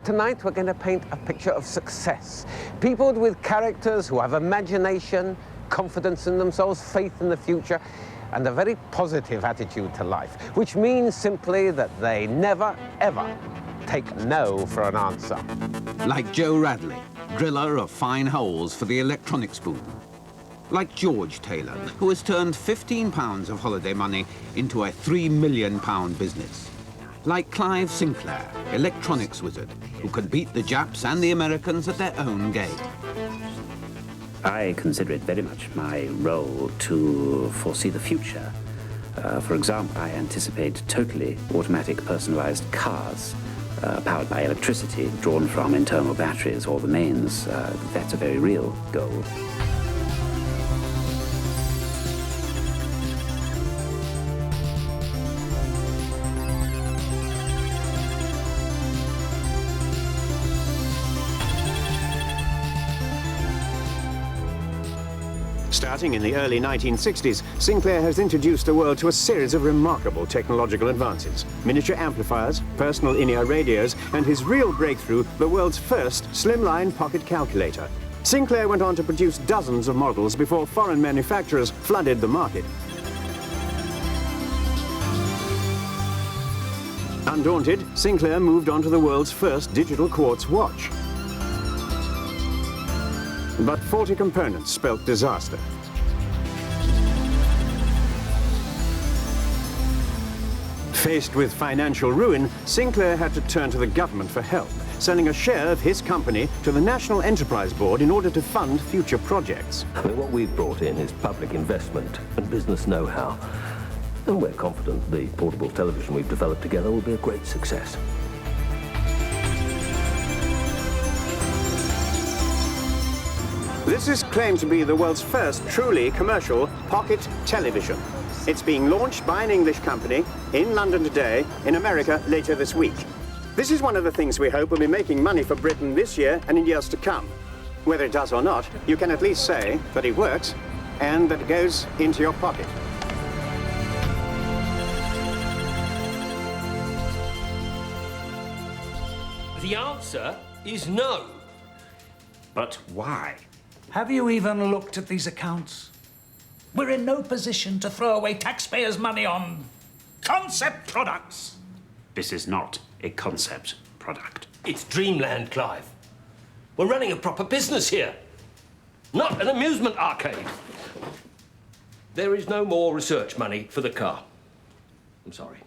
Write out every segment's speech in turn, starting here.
Tonight, we're going to paint a picture of success. People with characters who have imagination, confidence in themselves, faith in the future, and a very positive attitude to life, which means simply that they never, ever take no for an answer. Like Joe Radley, driller of fine holes for the electronics boom. Like George Taylor, who has turned £15 of holiday money into a £3 million business. Like Clive Sinclair, electronics wizard, who could beat the Japs and the Americans at their own game. I consider it very much my role to foresee the future. For example, I anticipate totally automatic personalized cars powered by electricity drawn from internal batteries or the mains. That's a very real goal. Starting in the early 1960s, Sinclair has introduced the world to a series of remarkable technological advances. Miniature amplifiers, personal in-ear radios, and his real breakthrough, the world's first slimline pocket calculator. Sinclair went on to produce dozens of models before foreign manufacturers flooded the market. Undaunted, Sinclair moved on to the world's first digital quartz watch. But faulty components spelt disaster. Faced with financial ruin, Sinclair had to turn to the government for help, selling a share of his company to the National Enterprise Board in order to fund future projects. What we've brought in is public investment and business know-how. And we're confident the portable television we've developed together will be a great success. This is claimed to be the world's first truly commercial pocket television. It's being launched by an English company in London today, in America later this week. This is one of the things we hope will be making money for Britain this year and in years to come. Whether it does or not, you can at least say that it works and that it goes into your pocket. The answer is no. But why? Have you even looked at these accounts? We're in no position to throw away taxpayers' money on concept products. This is not a concept product. It's dreamland, Clive. We're running a proper business here, not an amusement arcade. There is no more research money for the car. I'm sorry.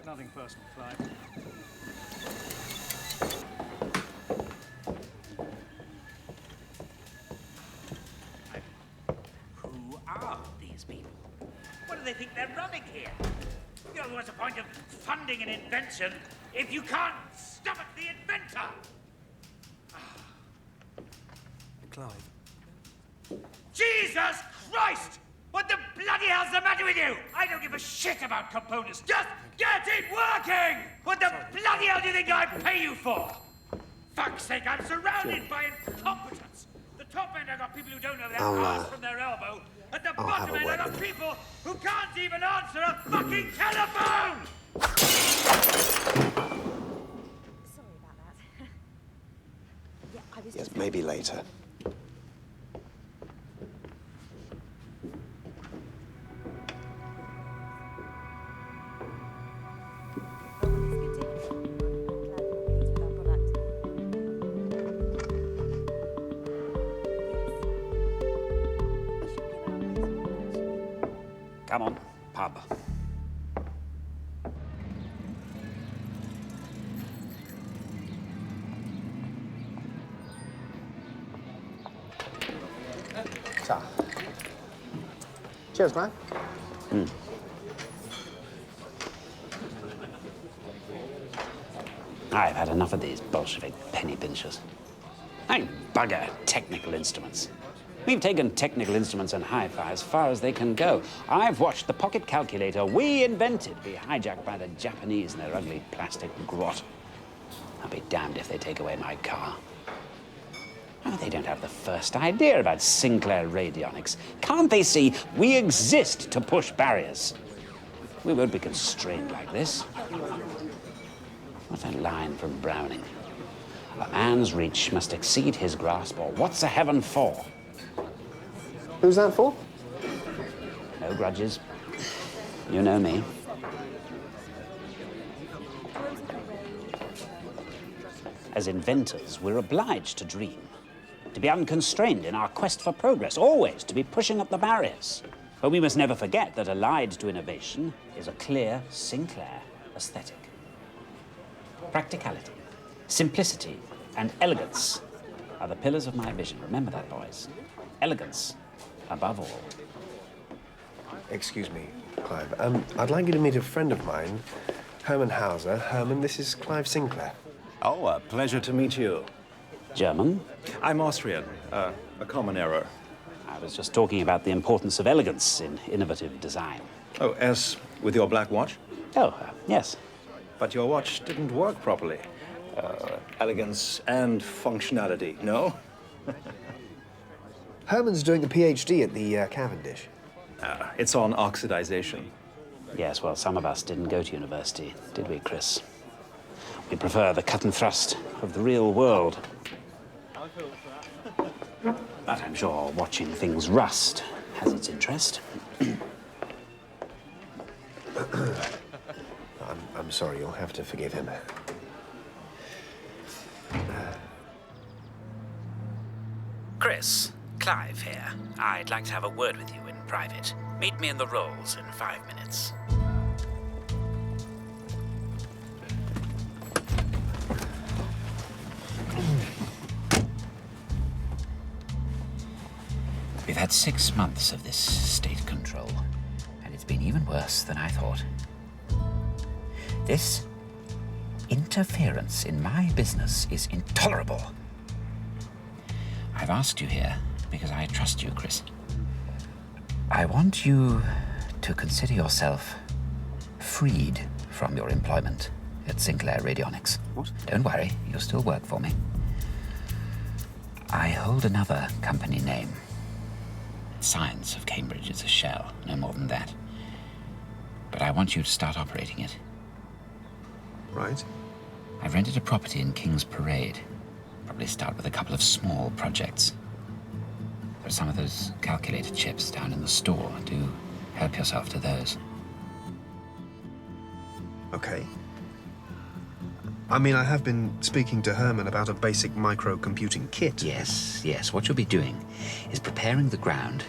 Nothing personal, Clive. Who are these people? What do they think they're running here? You know, what's the point of funding an invention if you can't stomach the inventor? Clive. Jesus Christ! What the bloody hell's the matter with you? I don't give a shit about components. Just get it working! What the bloody hell do you think I pay you for? Fuck's sake, I'm surrounded by incompetence. The top end, I've got people who don't know their arse from their elbow. At the bottom end, I've got people who can't even answer a fucking telephone! Sorry about that. Yeah, I was Yes, maybe later. Come on, pub. Ta. Cheers, man. I've had enough of these Bolshevik penny pinchers. I bugger technical instruments. We've taken technical instruments and hi-fi as far as they can go. I've watched the pocket calculator we invented be hijacked by the Japanese in their ugly plastic grot. I'll be damned if they take away my car. Oh, they don't have the first idea about Sinclair radionics. Can't they see we exist to push barriers? We won't be constrained like this. What a line from Browning. A man's reach must exceed his grasp, or what's a heaven for? Who's that for? No grudges. You know me. As inventors, we're obliged to dream, to be unconstrained in our quest for progress, always to be pushing up the barriers. But we must never forget that allied to innovation is a clear Sinclair aesthetic. Practicality, simplicity, and elegance are the pillars of my vision. Remember that, boys. Elegance above all. Excuse me, Clive. I'd like you to meet a friend of mine, Hermann Hauser. Hermann, this is Clive Sinclair. Oh, a pleasure to meet you. German? I'm Austrian, a common error. I was just talking about the importance of elegance in innovative design. Oh, as with your black watch? Oh, yes. But your watch didn't work properly. Elegance and functionality, no? Hermann's doing a PhD at the Cavendish. It's on oxidization. Yes, well, some of us didn't go to university, did we, Chris? We prefer the cut and thrust of the real world. But I'm sure watching things rust has its interest. I'm sorry, you'll have to forgive him. Chris, Clive here. I'd like to have a word with you in private. Meet me in the Rolls in 5 minutes. We've had 6 months of this state control, and it's been even worse than I thought. This interference in my business is intolerable. I've asked you here because I trust you, Chris. I want you to consider yourself freed from your employment at Sinclair Radionics. What? Don't worry, you'll still work for me. I hold another company name. Science of Cambridge is a shell, no more than that. But I want you to start operating it. Right. I've rented a property in King's Parade. Probably start with a couple of small projects. There are some of those calculator chips down in the store. Do help yourself to those. Okay. I mean, I have been speaking to Hermann about a basic microcomputing kit. Yes. What you'll be doing is preparing the ground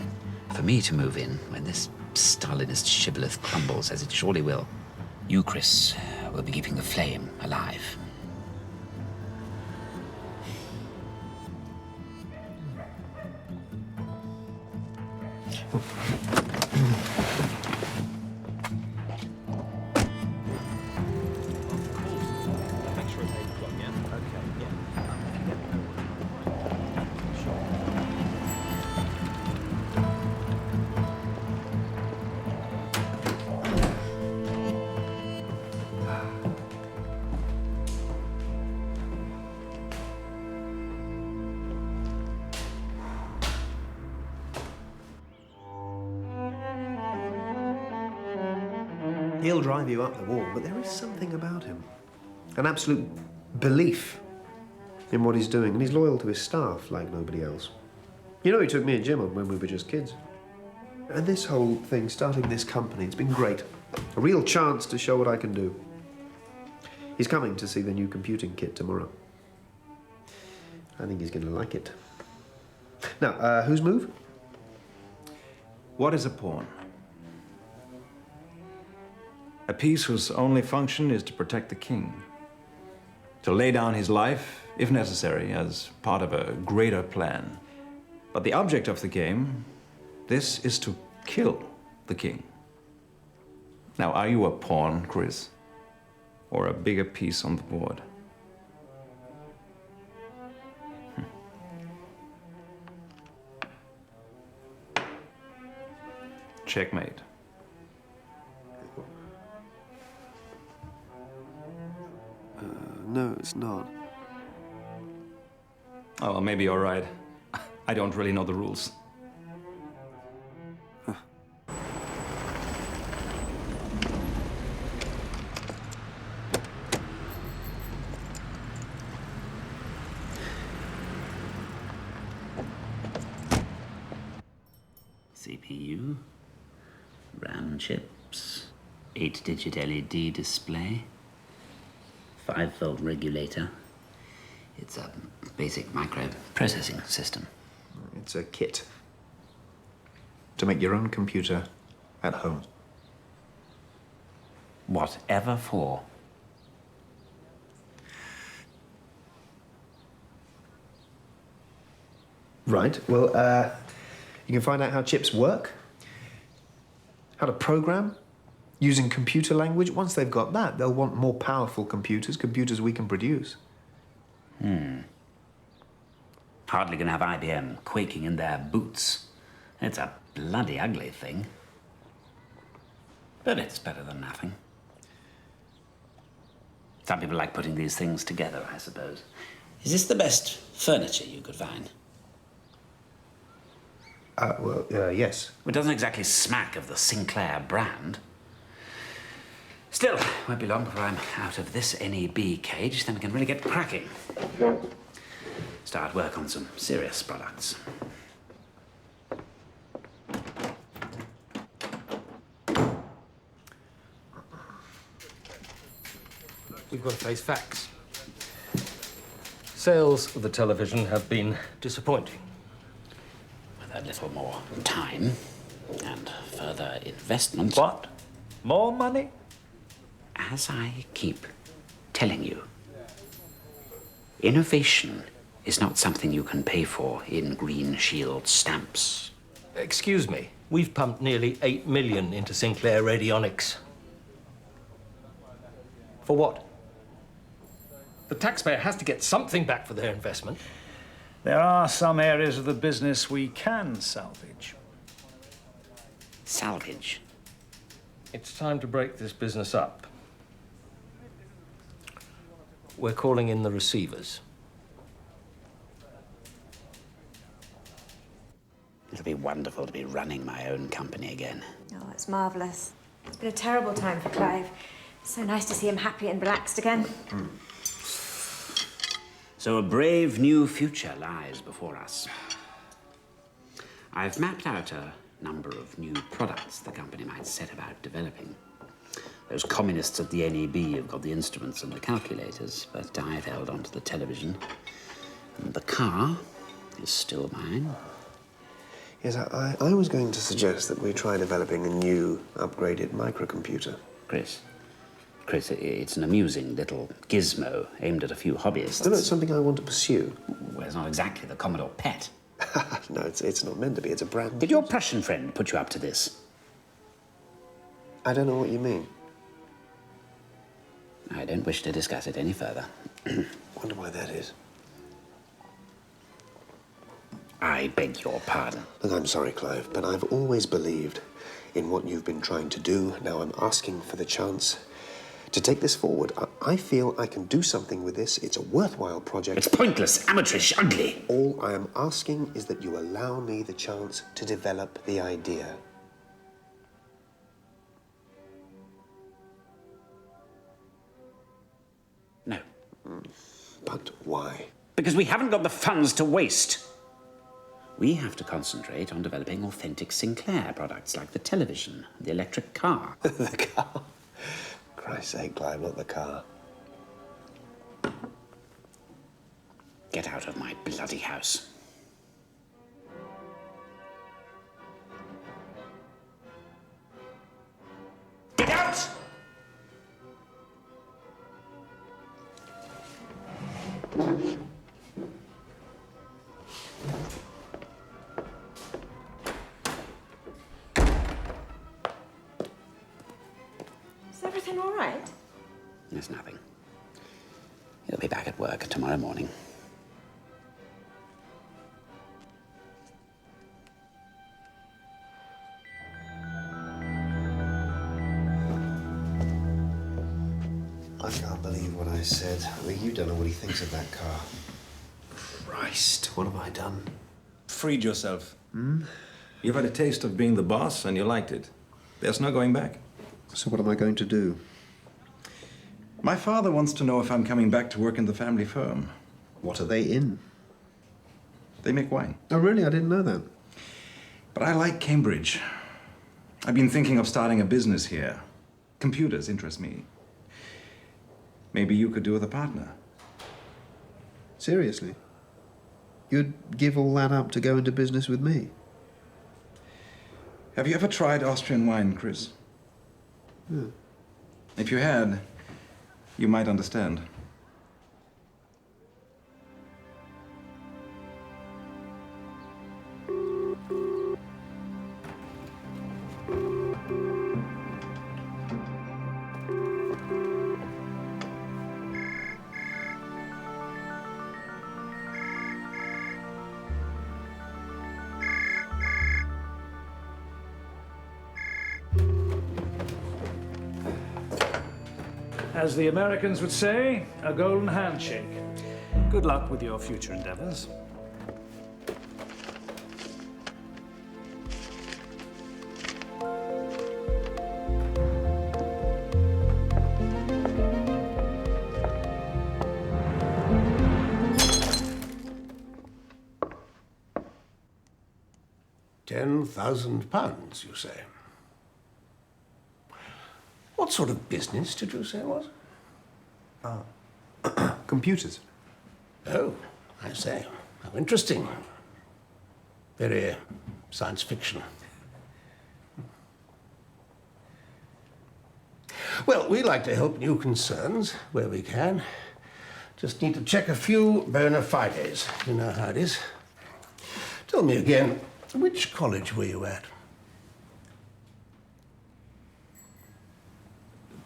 for me to move in when this Stalinist shibboleth crumbles, as it surely will. You, Chris, will be keeping the flame alive. He'll drive you up the wall, but there is something about him. An absolute belief in what he's doing, and he's loyal to his staff like nobody else. You know, he took me and Jim on when we were just kids. And this whole thing, starting this company, it's been great. A real chance to show what I can do. He's coming to see the new computing kit tomorrow. I think he's going to like it. Now, whose move? What is a pawn? A piece whose only function is to protect the king. To lay down his life, if necessary, as part of a greater plan. But the object of the game, this is to kill the king. Now, are you a pawn, Chris? Or a bigger piece on the board? Checkmate. No, it's not. Oh, well, maybe you're right. I don't really know the rules. CPU, RAM chips, 8-digit LED display, 5-volt regulator. It's a basic microprocessing system. It's a kit to make your own computer at home. Whatever for. Right, well, you can find out how chips work, how to program, using computer language. Once they've got that, they'll want more powerful computers we can produce. Hardly gonna have IBM quaking in their boots. It's a bloody ugly thing. But it's better than nothing. Some people like putting these things together, I suppose. Is this the best furniture you could find? Yes. It doesn't exactly smack of the Sinclair brand. Still, won't be long before I'm out of this NEB cage, then we can really get cracking. Start work on some serious products. We've got to face facts. Sales of the television have been disappointing. With a little more time and further investment. What? More money? As I keep telling you, innovation is not something you can pay for in Green Shield stamps. Excuse me, we've pumped nearly 8 million into Sinclair Radionics. For what? The taxpayer has to get something back for their investment. There are some areas of the business we can salvage. Salvage? It's time to break this business up. We're calling in the receivers. It'll be wonderful to be running my own company again. Oh, it's marvellous. It's been a terrible time for Clive. So nice to see him happy and relaxed again. So a brave new future lies before us. I've mapped out a number of new products the company might set about developing. Those communists at the NEB have got the instruments and the calculators, but I've held on to the television. And the car is still mine. Yes, I was going to suggest that we try developing a new, upgraded microcomputer. Chris, it's an amusing little gizmo aimed at a few hobbyists. No, it's something I want to pursue. Well, it's not exactly the Commodore Pet. No, it's not meant to be. It's a brand. Did your Prussian friend put you up to this? I don't know what you mean. I don't wish to discuss it any further. Wonder why that is. I beg your pardon. Look, I'm sorry, Clive, but I've always believed in what you've been trying to do. Now I'm asking for the chance to take this forward. I feel I can do something with this. It's a worthwhile project. It's pointless, amateurish, ugly. All I am asking is that you allow me the chance to develop the idea. No. But why? Because we haven't got the funds to waste. We have to concentrate on developing authentic Sinclair products like the television, the electric car. The car? Christ's sake, Clive, not the car. Get out of my bloody house. Get out! Is everything all right? There's nothing. He'll be back at work tomorrow morning. I can't believe what I said. I mean, you don't know what he thinks of that car. Christ, what have I done? Freed yourself. You've had a taste of being the boss and you liked it. There's no going back. So what am I going to do? My father wants to know if I'm coming back to work in the family firm. What are they in? They make wine. Oh, really? I didn't know that. But I like Cambridge. I've been thinking of starting a business here. Computers interest me. Maybe you could do with a partner. Seriously? You'd give all that up to go into business with me? Have you ever tried Austrian wine, Chris? Yeah. If you had, you might understand. As the Americans would say, a golden handshake. Good luck with your future endeavors. £10,000, you say? What sort of business did you say it was? Computers. Oh, I say. How interesting. Very science fiction. Well, we like to help new concerns where we can. Just need to check a few bona fides. You know how it is. Tell me again, which college were you at?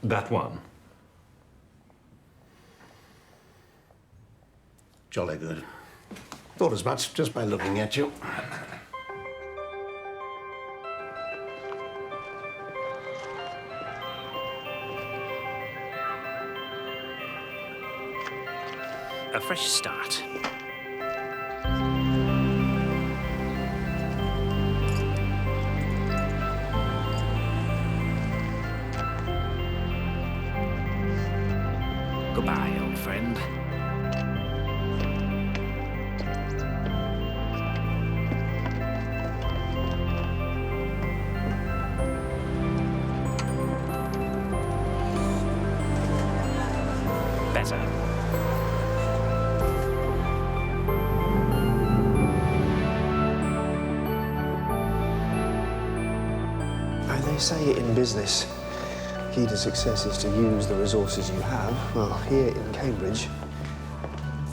That one. Jolly good. Thought as much just by looking at you. A fresh start. Goodbye, old friend. Better. They say in business, key to success is to use the resources you have. Well, here in Cambridge,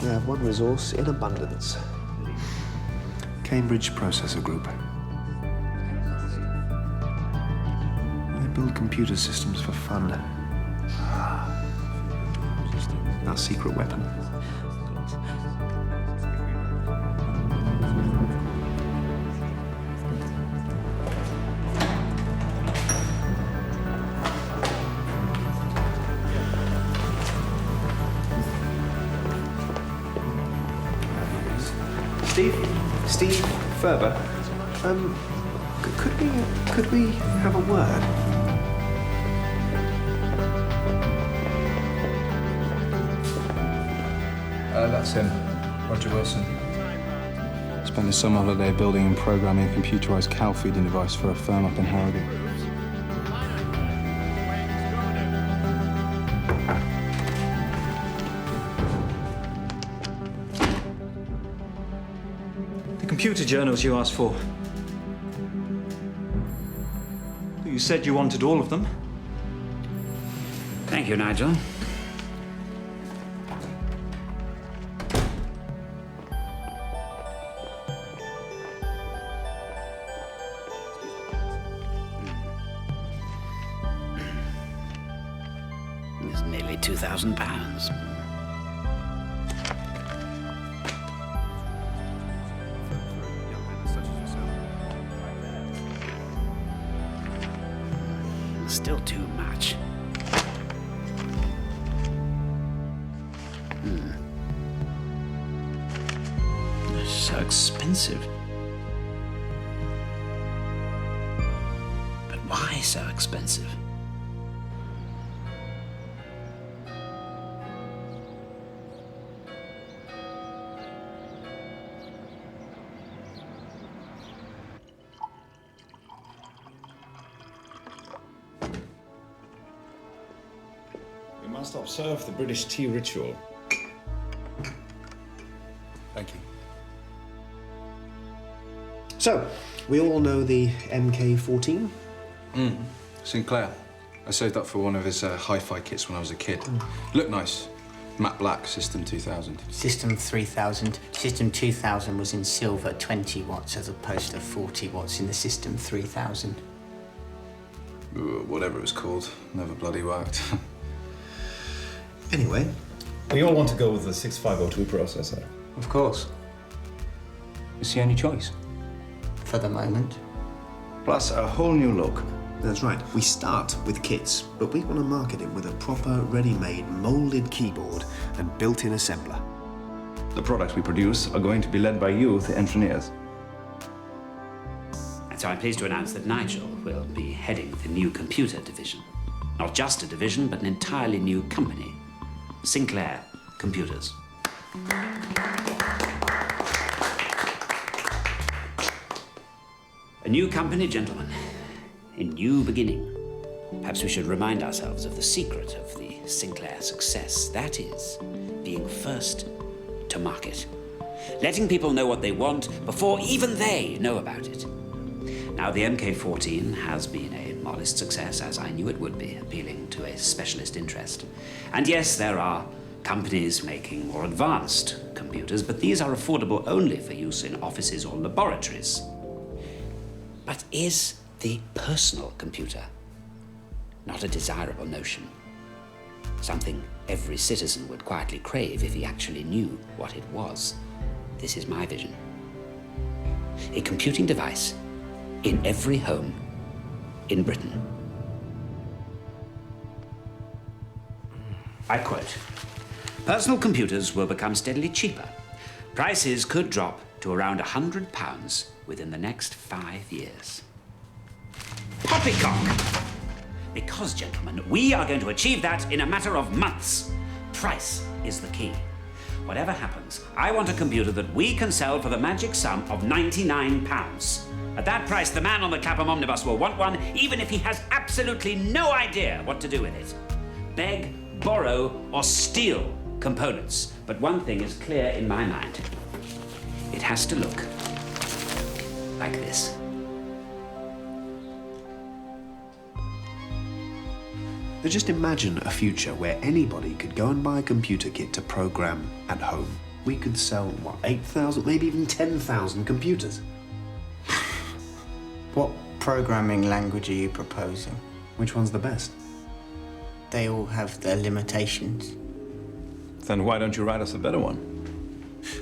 we have one resource in abundance. Cambridge Processor Group. They build computer systems for fun. Our secret weapon. Steve Furber, could we have a word? That's him, Roger Wilson. Spent his summer holiday building and programming a computerized cow feeding device for a firm up in Harrogate. Computer journals you asked for. You said you wanted all of them. Thank you, Nigel. It's nearly £2,000. Still too much. They're so expensive. But why so expensive? must observe the British tea ritual. Thank you. So, we all know the MK14? Sinclair. I saved up for one of his hi-fi kits when I was a kid. Looked nice. Matte black, System 2000. System 3000. System 2000 was in silver, 20 watts, as opposed to 40 watts in the System 3000. Whatever it was called. Never bloody worked. Anyway. We all want to go with the 6502 processor. Of course. It's the only choice. For the moment. Plus a whole new look. That's right. We start with kits, but we want to market it with a proper, ready-made, molded keyboard and built-in assembler. The products we produce are going to be led by you, the engineers. And so I'm pleased to announce that Nigel will be heading the new computer division. Not just a division, but an entirely new company. Sinclair Computers. A new company, gentlemen. A new beginning. Perhaps we should remind ourselves of the secret of the Sinclair success. That is, being first to market. Letting people know what they want before even they know about it. Now, the MK14 has been a modest success, as I knew it would be, appealing to a specialist interest. And yes, there are companies making more advanced computers, but these are affordable only for use in offices or laboratories. But is the personal computer not a desirable notion? Something every citizen would quietly crave if he actually knew what it was. This is my vision. A computing device in every home in Britain. I quote, "Personal computers will become steadily cheaper. Prices could drop to around £100 within the next 5 years. Poppycock! Because, gentlemen, we are going to achieve that in a matter of months. Price is the key. Whatever happens, I want a computer that we can sell for the magic sum of £99. At that price, the man on the Clapham omnibus will want one, even if he has absolutely no idea what to do with it. Beg, borrow, or steal components. But one thing is clear in my mind. It has to look like this." Now just imagine a future where anybody could go and buy a computer kit to program at home. We could sell, what, 8,000, maybe even 10,000 computers. What programming language are you proposing? Which one's the best? They all have their limitations. Then why don't you write us a better one?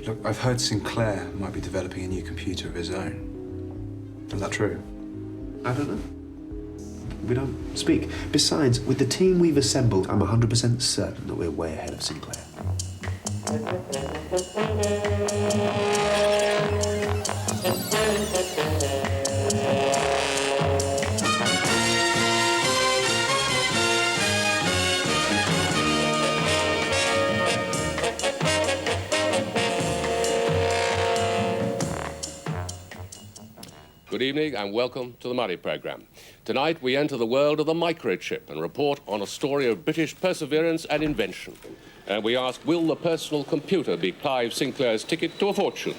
Look, I've heard Sinclair might be developing a new computer of his own. Is that true? I don't know. We don't speak. Besides, with the team we've assembled, I'm 100% certain that we're way ahead of Sinclair. Good evening and welcome to the Murray programme. Tonight we enter the world of the microchip and report on a story of British perseverance and invention. And we ask, will the personal computer be Clive Sinclair's ticket to a fortune?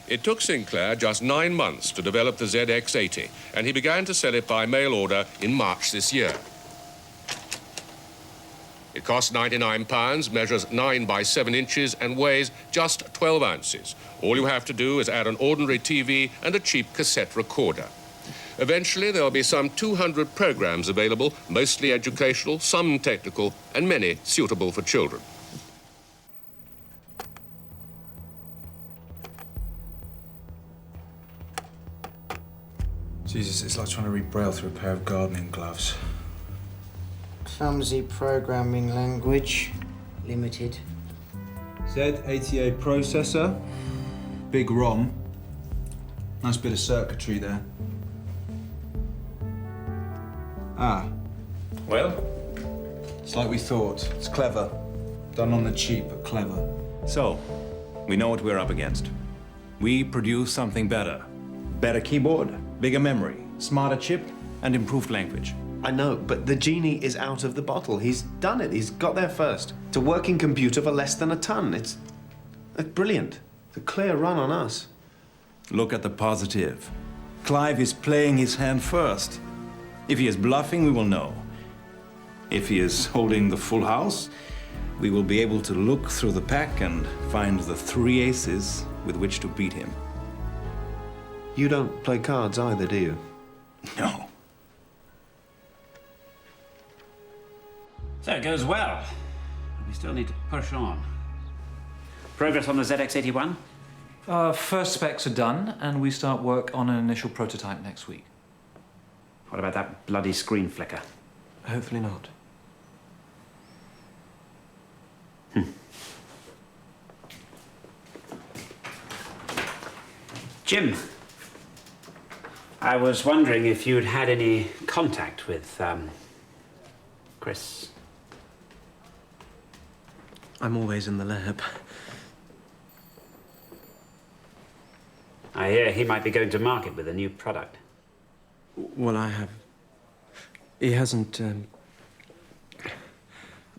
It took Sinclair just 9 months to develop the ZX80, and he began to sell it by mail order in March this year. It costs £99, measures 9 by 7 inches and weighs just 12 ounces. All you have to do is add an ordinary TV and a cheap cassette recorder. Eventually, there'll be some 200 programs available, mostly educational, some technical, and many suitable for children. Jesus, it's like trying to read Braille through a pair of gardening gloves. Clumsy programming language. Limited. Z88 processor. Big ROM. Nice bit of circuitry there. Ah. Well? It's like we thought. It's clever. Done on the cheap, but clever. So, we know what we're up against. We produce something better. Better keyboard, bigger memory, smarter chip, and improved language. I know, but the genie is out of the bottle. He's done it. He's got there first. It's a working computer for less than a ton. It's brilliant. It's a clear run on us. Look at the positive. Clive is playing his hand first. If he is bluffing, we will know. If he is holding the full house, we will be able to look through the pack and find the 3 aces with which to beat him. You don't play cards either, do you? No. So it goes well. We still need to push on. Progress on the ZX81? First specs are done, and we start work on an initial prototype next week. What about that bloody screen flicker? Hopefully not. Jim, I was wondering if you'd had any contact with, Chris. I'm always in the lab. I hear he might be going to market with a new product. Well, I have. He hasn't. I'm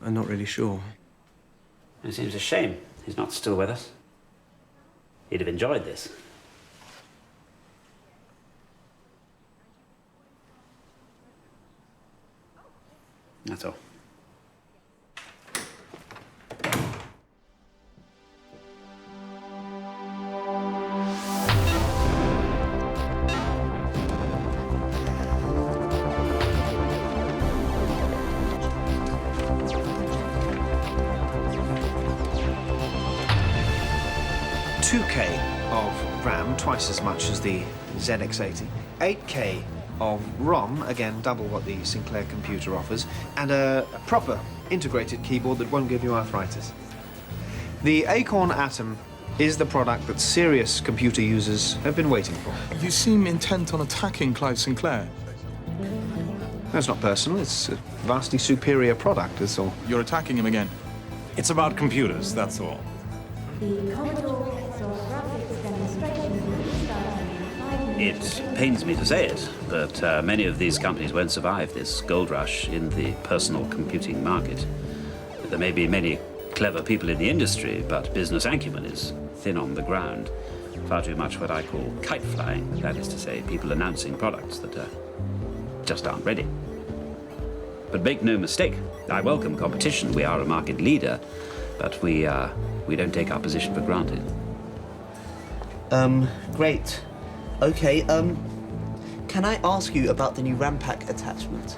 not really sure. It seems a shame he's not still with us. He'd have enjoyed this. That's all. Of RAM, twice as much as the ZX80. 8K of ROM, again double what the Sinclair computer offers, and a proper integrated keyboard that won't give you arthritis. The Acorn Atom is the product that serious computer users have been waiting for. You seem intent on attacking Clive Sinclair. That's not personal, it's a vastly superior product, that's all. You're attacking him again. It's about computers, that's all. The Commodore graphics demonstration starting in 5 minutes. It pains me to say it, but many of these companies won't survive this gold rush in the personal computing market. There may be many clever people in the industry, but business acumen is thin on the ground. Far too much what I call kite flying, that is to say, people announcing products that just aren't ready. But make no mistake, I welcome competition. We are a market leader, but we don't take our position for granted. Great. Okay, can I ask you about the new RAM pack attachment?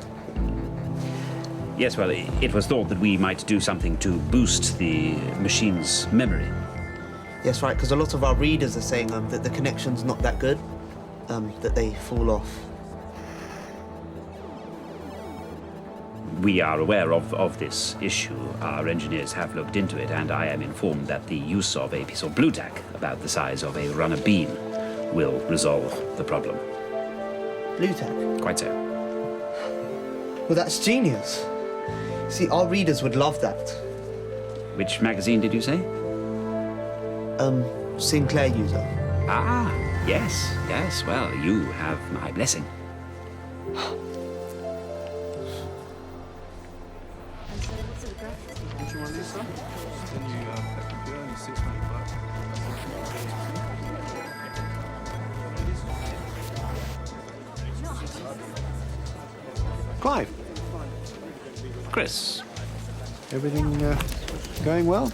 Yes, well, it was thought that we might do something to boost the machine's memory. Yes, right, because a lot of our readers are saying that the connection's not that good, that they fall off. We are aware of this issue. Our engineers have looked into it, and I am informed that the use of a piece of blue tack about the size of a runner bean will resolve the problem. Blue tack? Quite so. Well, that's genius. See, our readers would love that. Which magazine did you say? Sinclair user. Ah, yes, yes. Well, you have my blessing. Clive. Chris. Everything going well?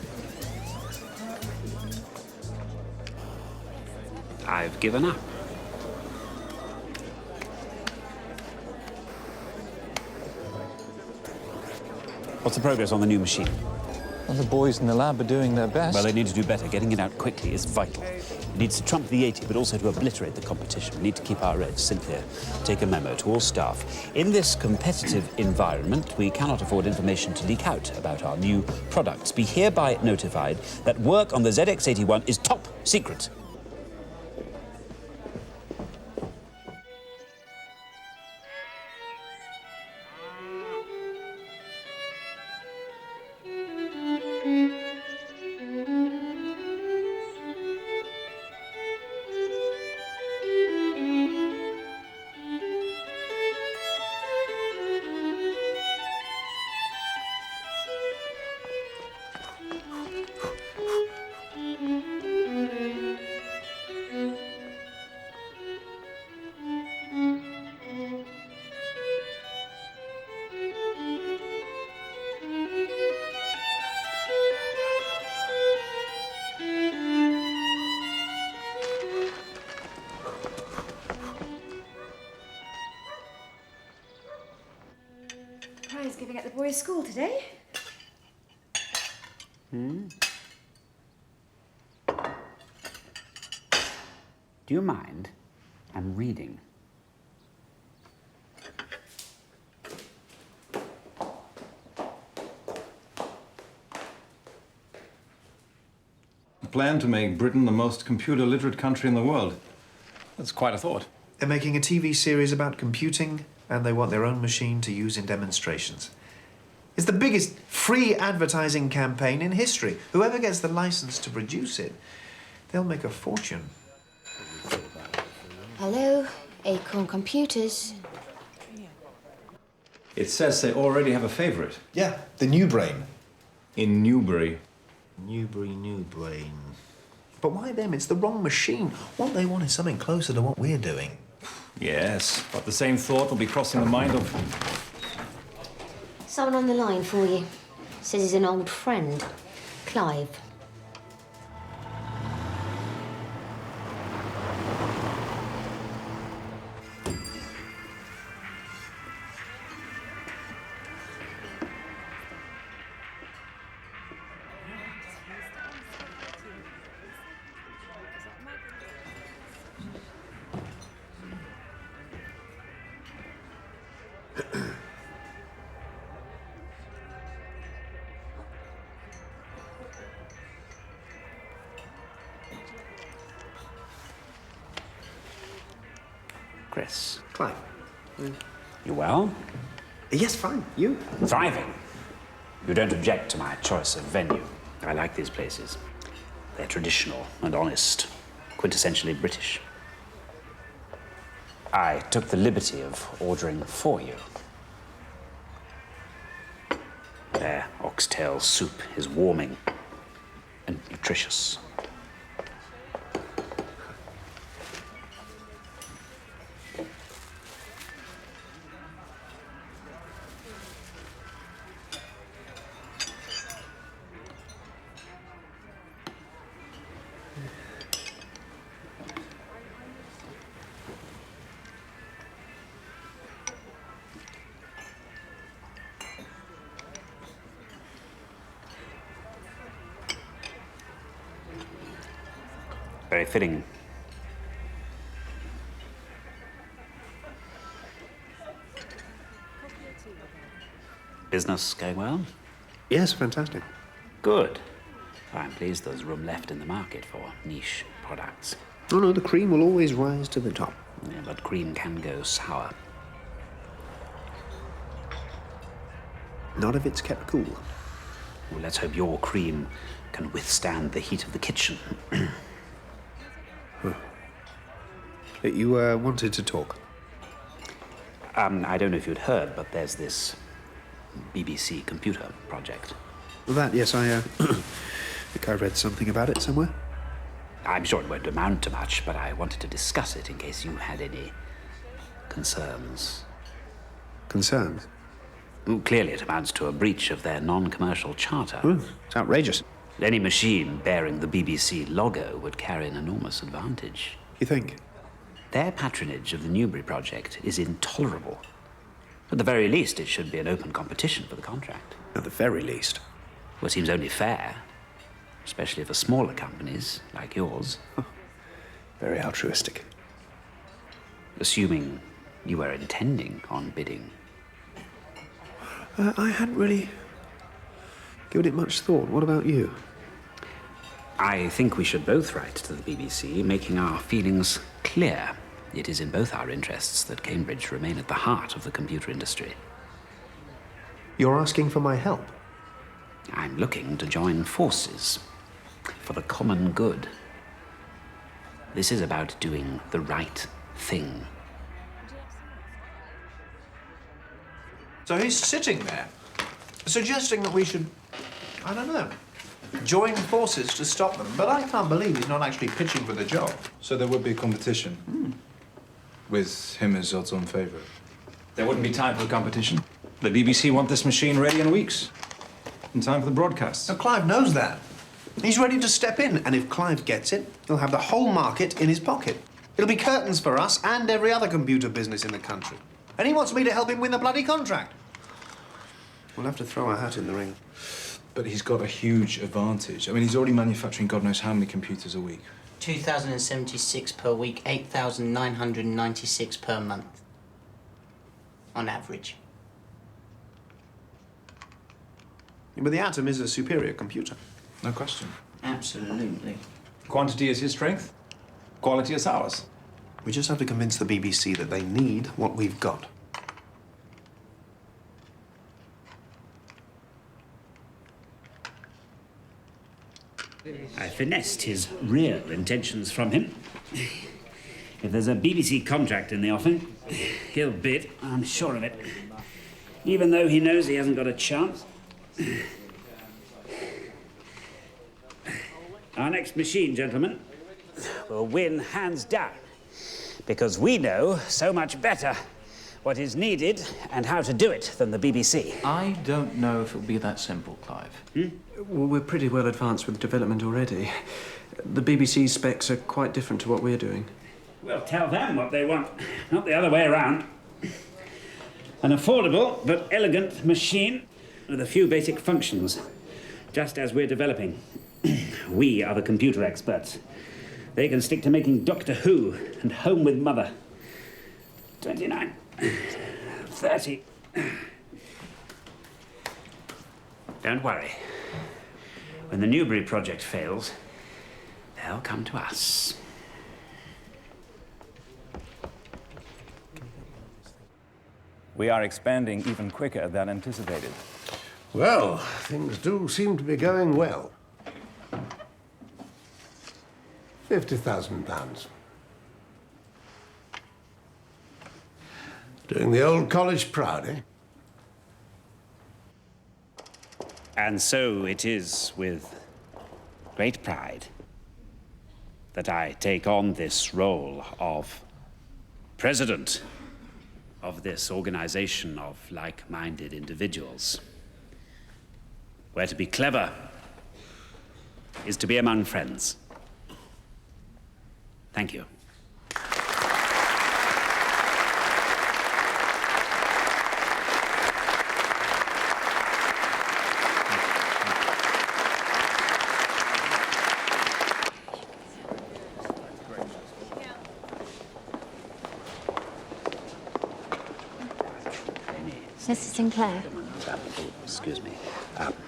I've given up. What's the progress on the new machine? Well, the boys in the lab are doing their best. Well, they need to do better. Getting it out quickly is vital. It needs to trump the 80, but also to obliterate the competition. We need to keep our edge. Cynthia, take a memo to all staff. In this competitive environment, we cannot afford information to leak out about our new products. Be hereby notified that work on the ZX81 is top secret. Thanksgiving at the boys' school today. Do you mind? I'm reading. A plan to make Britain the most computer-literate country in the world. That's quite a thought. They're making a TV series about computing, and they want their own machine to use in demonstrations. It's the biggest free advertising campaign in history. Whoever gets the license to produce it, they'll make a fortune. Hello, Acorn Computers. It says they already have a favorite. Yeah, the new brain. In Newbury. New brain. But why them? It's the wrong machine. What they want is something closer to what we're doing. Yes, but the same thought will be crossing the mind of... Someone on the line for you. Says he's an old friend. Clive. Chris. Clive. You well? Yes, fine. You? Thriving. You don't object to my choice of venue. I like these places. They're traditional and honest, quintessentially British. I took the liberty of ordering for you. Their oxtail soup is warming and nutritious. Very fitting. Business going well? Yes, fantastic. Good. I'm pleased there's room left in the market for niche products. Oh, no, the cream will always rise to the top. Yeah, but cream can go sour. Not if it's kept cool. Well, let's hope your cream can withstand the heat of the kitchen. You wanted to talk? I don't know if you'd heard, but there's this BBC computer project. Well, that, yes, I think I read something about it somewhere. I'm sure it won't amount to much, but I wanted to discuss it in case you had any concerns. Concerns? Well, clearly it amounts to a breach of their non-commercial charter. It's outrageous. Any machine bearing the BBC logo would carry an enormous advantage. You think? Their patronage of the Newbury project is intolerable. At the very least, it should be an open competition for the contract. At the very least. Well, it seems only fair, especially for smaller companies like yours. Very altruistic. Assuming you were intending on bidding. I hadn't really given it much thought. What about you? I think we should both write to the BBC, making our feelings clear. It is in both our interests that Cambridge remain at the heart of the computer industry. You're asking for my help? I'm looking to join forces for the common good. This is about doing the right thing. So he's sitting there, suggesting that we should, I don't know, join forces to stop them. But I can't believe he's not actually pitching for the job. So there would be competition, with him as odds on favourite. There wouldn't be time for competition. The BBC want this machine ready in weeks. In time for the broadcasts. Now, Clive knows that. He's ready to step in, and if Clive gets it, he'll have the whole market in his pocket. It'll be curtains for us and every other computer business in the country. And he wants me to help him win the bloody contract. We'll have to throw our hat in the ring. But he's got a huge advantage. I mean, he's already manufacturing God knows how many computers a week. 2,076 per week, 8,996 per month. On average. Yeah, but the Atom is a superior computer. No question. Absolutely. Quantity is his strength. Quality is ours. We just have to convince the BBC that they need what we've got. I finessed his real intentions from him. If there's a BBC contract in the offing, he'll bid, I'm sure of it. Even though he knows he hasn't got a chance. Our next machine, gentlemen, will win hands down. Because we know so much better what is needed and how to do it than the BBC. I don't know if it'll be that simple, Clive. Well, we're pretty well advanced with development already. The BBC's specs are quite different to what we're doing. Well, tell them what they want, not the other way around. An affordable but elegant machine with a few basic functions, just as we're developing. We are the computer experts. They can stick to making Doctor Who and Home with Mother. 29, 30. Don't worry. When the Newbury project fails, they'll come to us. We are expanding even quicker than anticipated. Well, things do seem to be going well. £50,000. Doing the old college proud, eh? And so it is with great pride that I take on this role of president of this organization of like-minded individuals, where to be clever is to be among friends. Thank you. Mrs. Sinclair, Excuse me.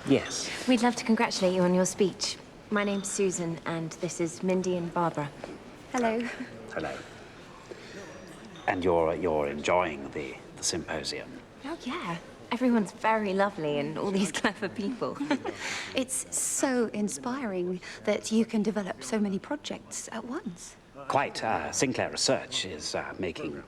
Yes. we'd love to congratulate you on your speech. My name's Susan, and this is Mindy and Barbara. Hello. Hello. And you're enjoying the symposium. Oh, yeah. Everyone's very lovely and all these clever people. It's so inspiring that you can develop so many projects at once. Quite. Sinclair Research is making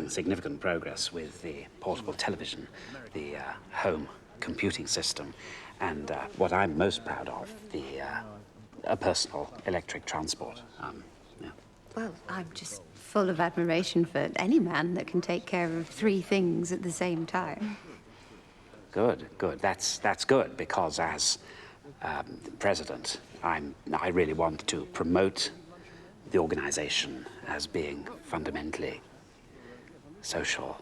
significant progress with the portable television, the home computing system, and what I'm most proud of, the personal electric transport. Yeah. Well, I'm just full of admiration for any man that can take care of three things at the same time. Good, good. That's good, because as president, I really want to promote the organization as being fundamentally social.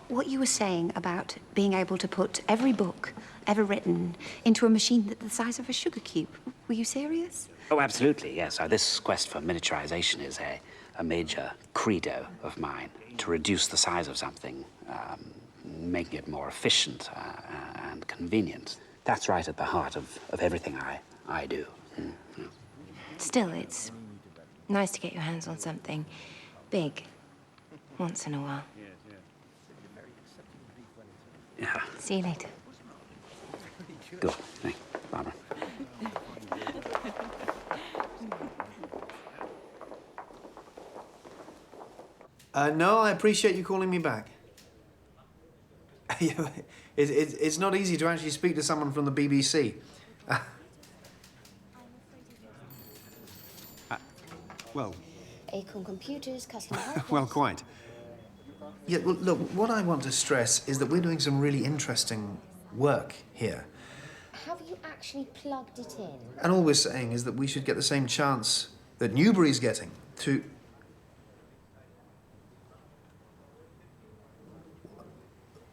What you were saying about being able to put every book ever written into a machine that's the size of a sugar cube, were you serious? Oh, absolutely, yes. This quest for miniaturization is a major credo of mine, to reduce the size of something, making it more efficient and convenient. That's right at the heart of everything I do. Mm-hmm. Still, it's nice to get your hands on something big once in a while. Yeah. See you later. Good. Thanks, Barbara. No, I appreciate you calling me back. It's not easy to actually speak to someone from the BBC. Well... Acorn Computers, customer help. Well, quite. Yeah, well, look, what I want to stress is that we're doing some really interesting work here. Have you actually plugged it in? And all we're saying is that we should get the same chance that Newbury's getting to...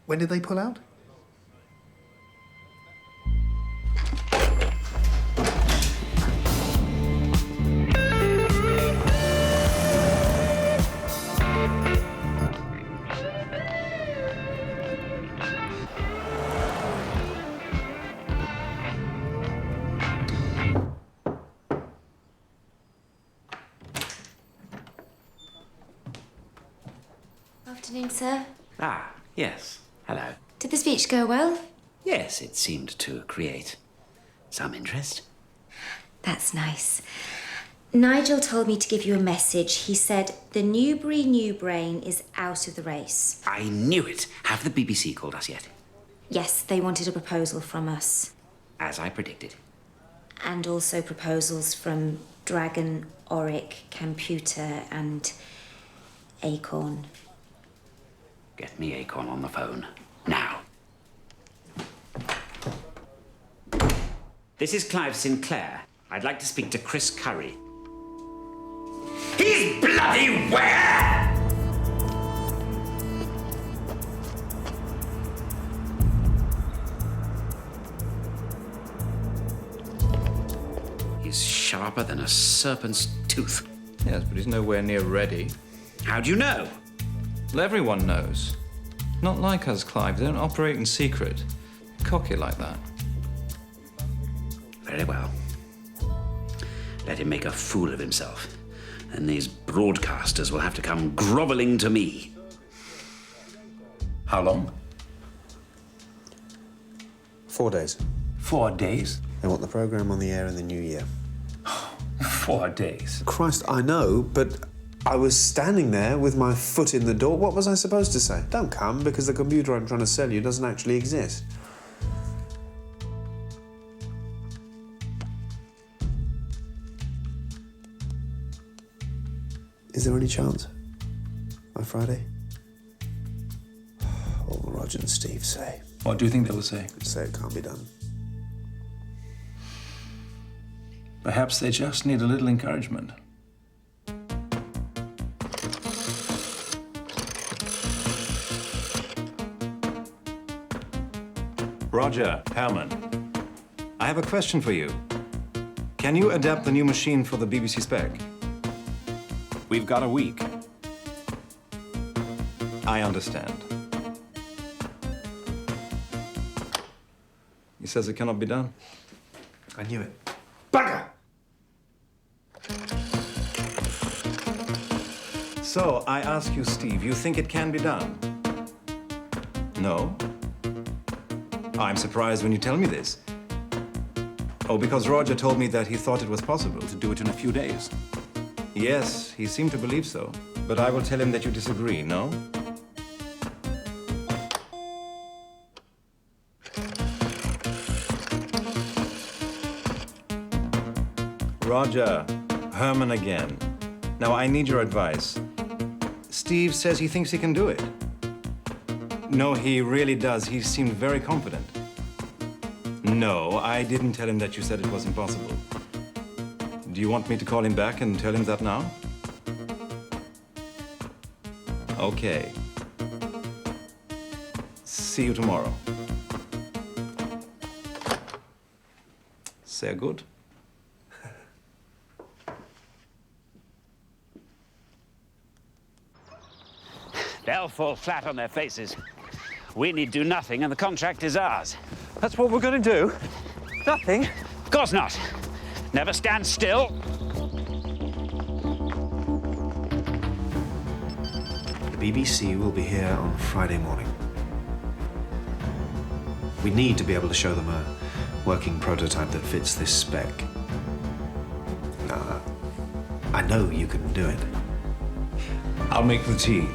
When did they pull out? Afternoon, sir. Ah, yes. Hello. Did the speech go well? Yes, it seemed to create some interest. That's nice. Nigel told me to give you a message. He said the Newbury New Brain is out of the race. I knew it. Have the BBC called us yet? Yes, they wanted a proposal from us. As I predicted. And also proposals from Dragon, Auric, Computer and Acorn. Get me Acorn on the phone. Now. This is Clive Sinclair. I'd like to speak to Chris Curry. He's bloody where? He's sharper than a serpent's tooth. Yes, but he's nowhere near ready. How do you know? Well, everyone knows. Not like us, Clive. They don't operate in secret. Cocky like that. Very well. Let him make a fool of himself. And these broadcasters will have to come groveling to me. How long? 4 days. 4 days? They want the programme on the air in the new year. 4 days? Christ, I know, but I was standing there with my foot in the door. What was I supposed to say? Don't come, because the computer I'm trying to sell you doesn't actually exist. Is there any chance? By Friday? What will Roger and Steve say? What do you think they will say? Say it can't be done. Perhaps they just need a little encouragement. Roger, Hermann. I have a question for you. Can you adapt the new machine for the BBC spec? We've got a week. I understand. He says it cannot be done. I knew it. Bugger! So, I ask you, Steve, you think it can be done? No? I'm surprised when you tell me this. Oh, because Roger told me that he thought it was possible to do it in a few days. Yes, he seemed to believe so. But I will tell him that you disagree, no? Roger, Hermann again. Now, I need your advice. Steve says he thinks he can do it. No, he really does. He seemed very confident. No, I didn't tell him that you said it was impossible. Do you want me to call him back and tell him that now? Okay. See you tomorrow. Sehr gut. They'll fall flat on their faces. We need do nothing, and the contract is ours. That's what we're going to do? Nothing? Of course not. Never stand still. The BBC will be here on Friday morning. We need to be able to show them a working prototype that fits this spec. I know you can do it. I'll make the tea.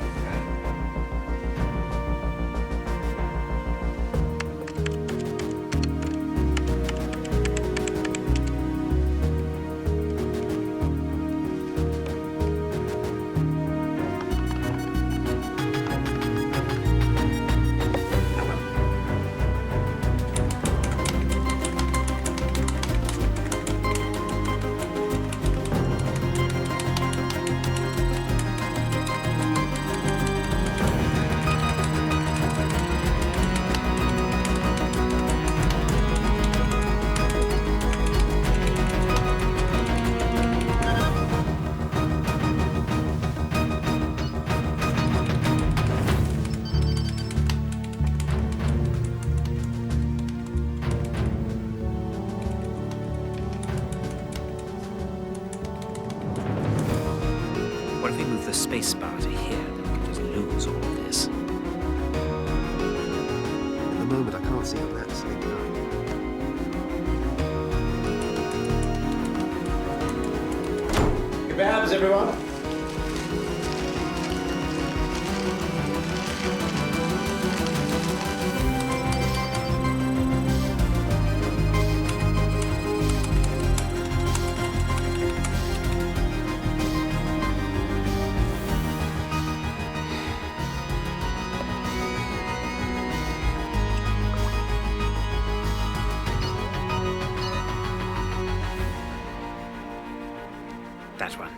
What if we move the space bar to here? Then we can just loop knows all of this? At the moment, I can't see how that's linked up. Kebabs, everyone. That one.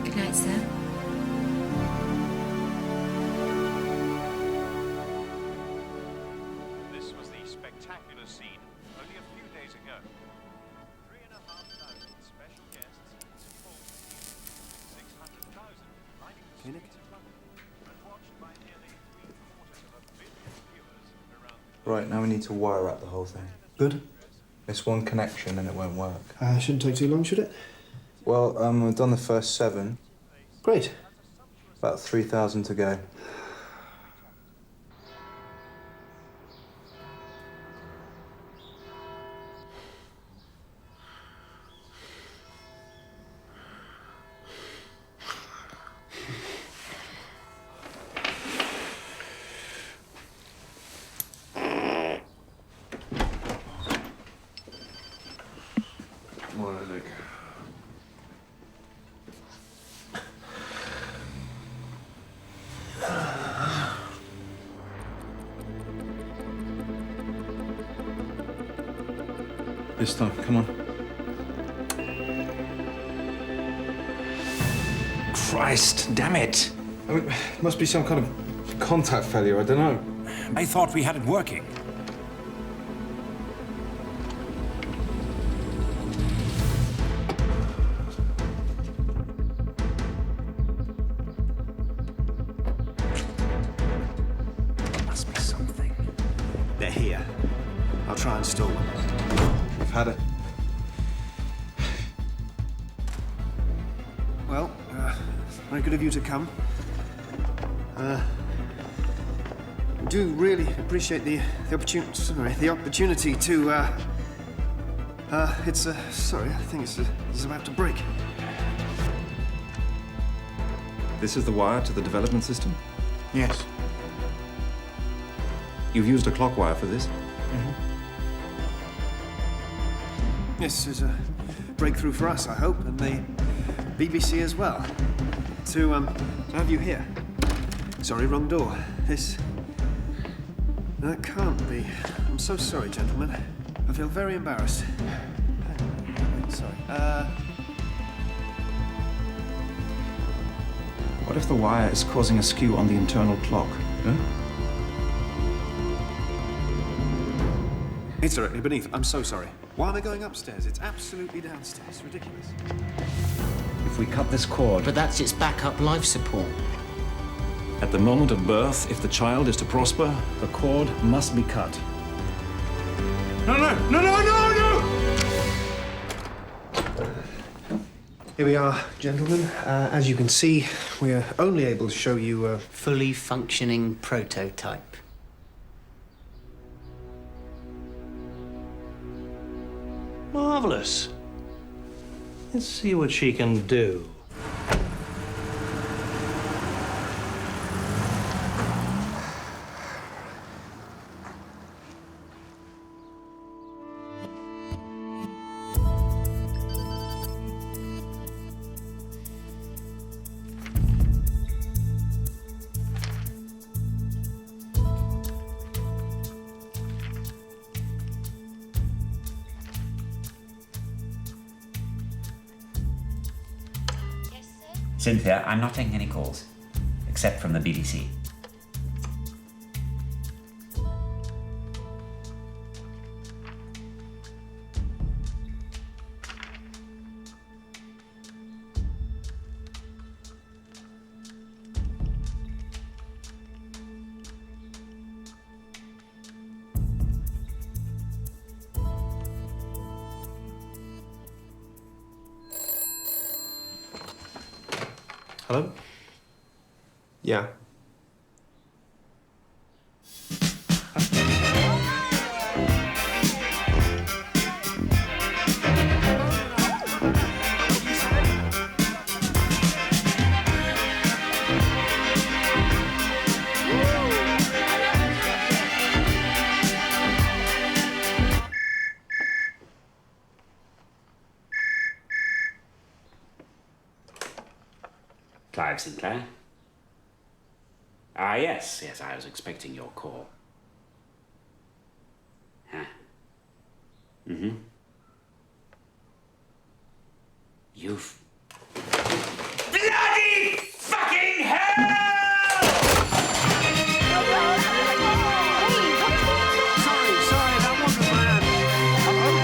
Good night, sir. This was the spectacular scene only a few days ago. 3,500 special guests, full 600,000 lining the streets of London, and watched by nearly 3/4 billion viewers around the Right, now we need to wire up the whole thing. Good. It's one connection and it won't work. Shouldn't take too long, should it? Well, we've done the first 7. Great. About 3,000 to go. This time, come on. Christ, damn it! I mean, it must be some kind of contact failure, I don't know. I thought we had it working. Must be something. They're here. I'll try and stall them. I've had it. Well, very good of you to come. I do really appreciate the opportunity to. It's sorry, I think it's about to break. This is the wire to the development system? Yes. You've used a clock wire for this? This is a breakthrough for us, I hope, and the BBC as well. To have you here. Sorry, wrong door. This. That can't be. I'm so sorry, gentlemen. I feel very embarrassed. Sorry. What if the wire is causing a skew on the internal clock? Huh? It's directly beneath. I'm so sorry. Why am I going upstairs? It's absolutely downstairs. Ridiculous. If we cut this cord... But that's its backup life support. At the moment of birth, if the child is to prosper, the cord must be cut. No, no, no, no, no, no! Here we are, gentlemen. As you can see, we are only able to show you a fully functioning prototype. Marvellous. Let's see what she can do. Cynthia, I'm not taking any calls. except from the BBC. Hello? Yeah. Clive Sinclair? Ah, yes, I was expecting your call. Huh? Mm-hmm. You've... Bloody fucking hell! Sorry, that wasn't planned. I'm hungry,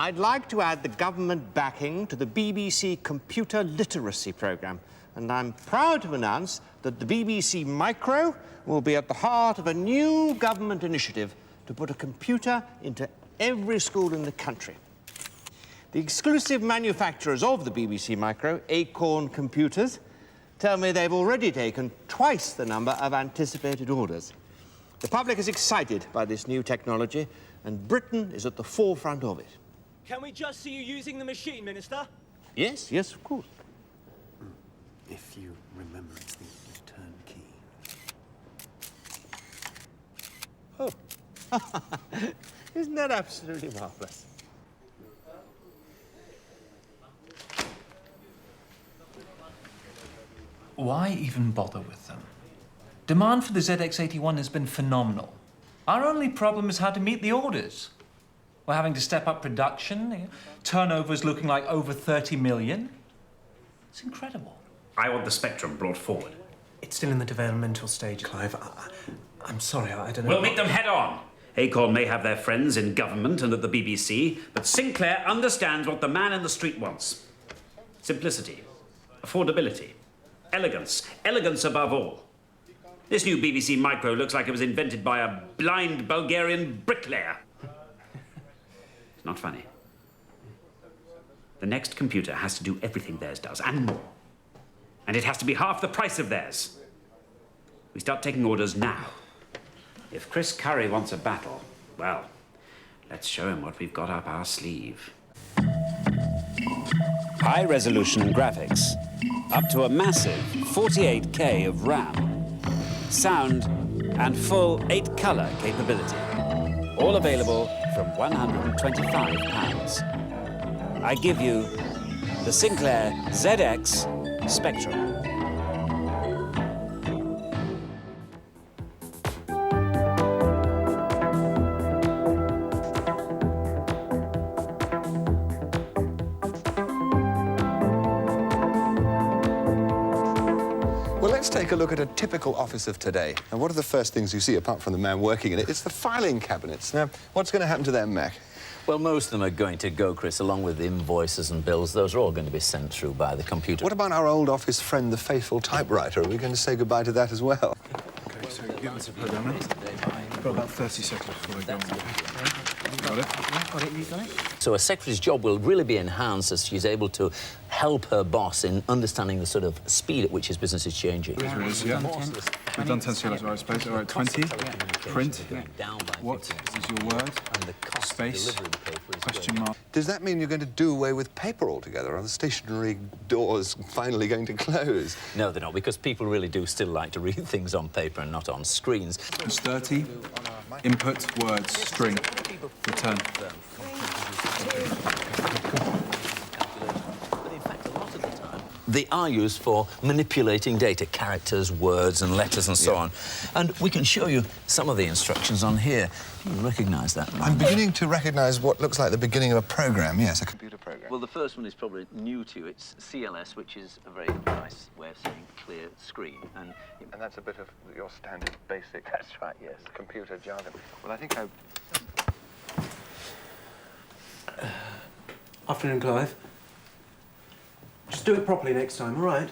I'd like to add the government backing to the BBC Computer Literacy Programme, and I'm proud to announce that the BBC Micro will be at the heart of a new government initiative to put a computer into every school in the country. The exclusive manufacturers of the BBC Micro, Acorn Computers, tell me they've already taken twice the number of anticipated orders. The public is excited by this new technology, and Britain is at the forefront of it. Can we just see you using the machine, Minister? Yes, of course. If you remember, it's the return key. Oh. Isn't that absolutely marvellous? Why even bother with them? Demand for the ZX81 has been phenomenal. Our only problem is how to meet the orders. We're having to step up production. Turnover's looking like over 30 million. It's incredible. I want the Spectrum brought forward. It's still in the developmental stage, Clive. I'm sorry, I don't know. We'll meet them head on. Acorn may have their friends in government and at the BBC, but Sinclair understands what the man in the street wants. Simplicity, affordability, elegance. Elegance above all. This new BBC Micro looks like it was invented by a blind Bulgarian bricklayer. It's not funny. The next computer has to do everything theirs does, and more. And it has to be half the price of theirs. We start taking orders now. If Chris Curry wants a battle, well, let's show him what we've got up our sleeve. High-resolution graphics, up to a massive 48K of RAM, sound, and full 8-color capability. All available from £125. I give you the Sinclair ZX Spectrum. Well, let's take a look at a typical office of today. And what are the first things you see, apart from the man working in it? It's the filing cabinets. Now, what's going to happen to them, Mac? Well, most of them are going to go, Chris, along with invoices and bills. Those are all going to be sent through by the computer. What about our old office friend, the faithful typewriter? Are we going to say goodbye to that as well? OK, so get us a program in. We've got about 30 seconds before we go on. Got it? You got it? So a secretary's job will really be enhanced as she's able to help her boss in understanding the sort of speed at which his business is changing. Yeah. We've done 10 CLS, right, space. All right, 20. Print. What is your word? Space. Question mark. Does that mean you're going to do away with paper altogether? Are the stationery doors finally going to close? No, they're not, because people really do still like to read things on paper and not on screens. It's 30. Input, words, string. Return. they are used for manipulating data, characters, words and letters and so on. And we can show you some of the instructions on here. You recognise that? I'm beginning to recognise what looks like the beginning of a program, yes, a computer program. Well, the first one is probably new to you. It's CLS, which is a very nice way of saying clear screen. And that's a bit of your standard basic... That's right, yes. Computer jargon. Well, I think I... Afternoon, Clive. Just do it properly next time, all right?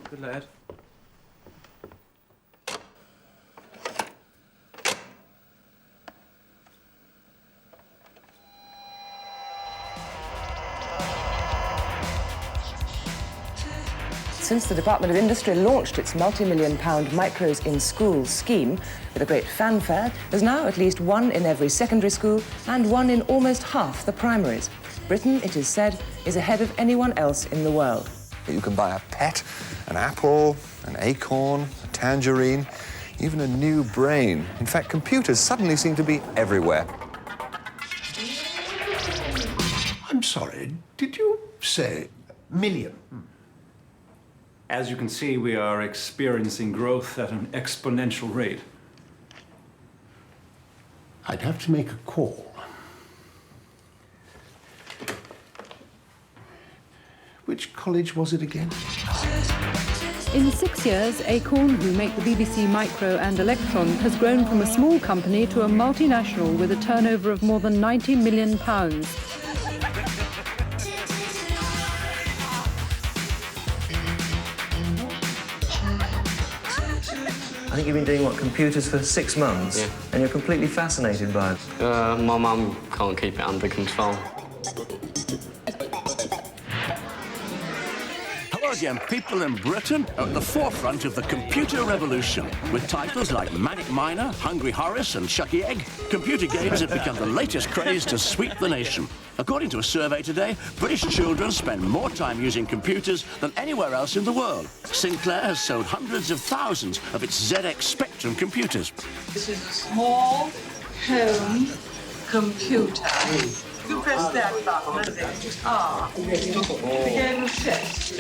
Good lad. Since the Department of Industry launched its multi-million-pound Micros in Schools scheme with a great fanfare, there's now at least one in every secondary school and one in almost half the primaries. Britain, it is said, is ahead of anyone else in the world. You can buy a pet, an apple, an acorn, a tangerine, even a new brain. In fact, computers suddenly seem to be everywhere. I'm sorry, did you say million? As you can see, we are experiencing growth at an exponential rate. I'd have to make a call. Which college was it again? In 6 years, Acorn, who make the BBC Micro and Electron, has grown from a small company to a multinational with a turnover of more than £90 million. I think you've been doing, what, computers for 6 months? Yeah. And you're completely fascinated by it. My mum can't keep it under control. Hello again, people in Britain are at the forefront of the computer revolution. With titles like Manic Miner, Hungry Horace and Shucky Egg, computer games have become the latest craze to sweep the nation. According to a survey today, British children spend more time using computers than anywhere else in the world. Sinclair has sold hundreds of thousands of its ZX Spectrum computers. This is a small home computer. You press that button and then the game of chess.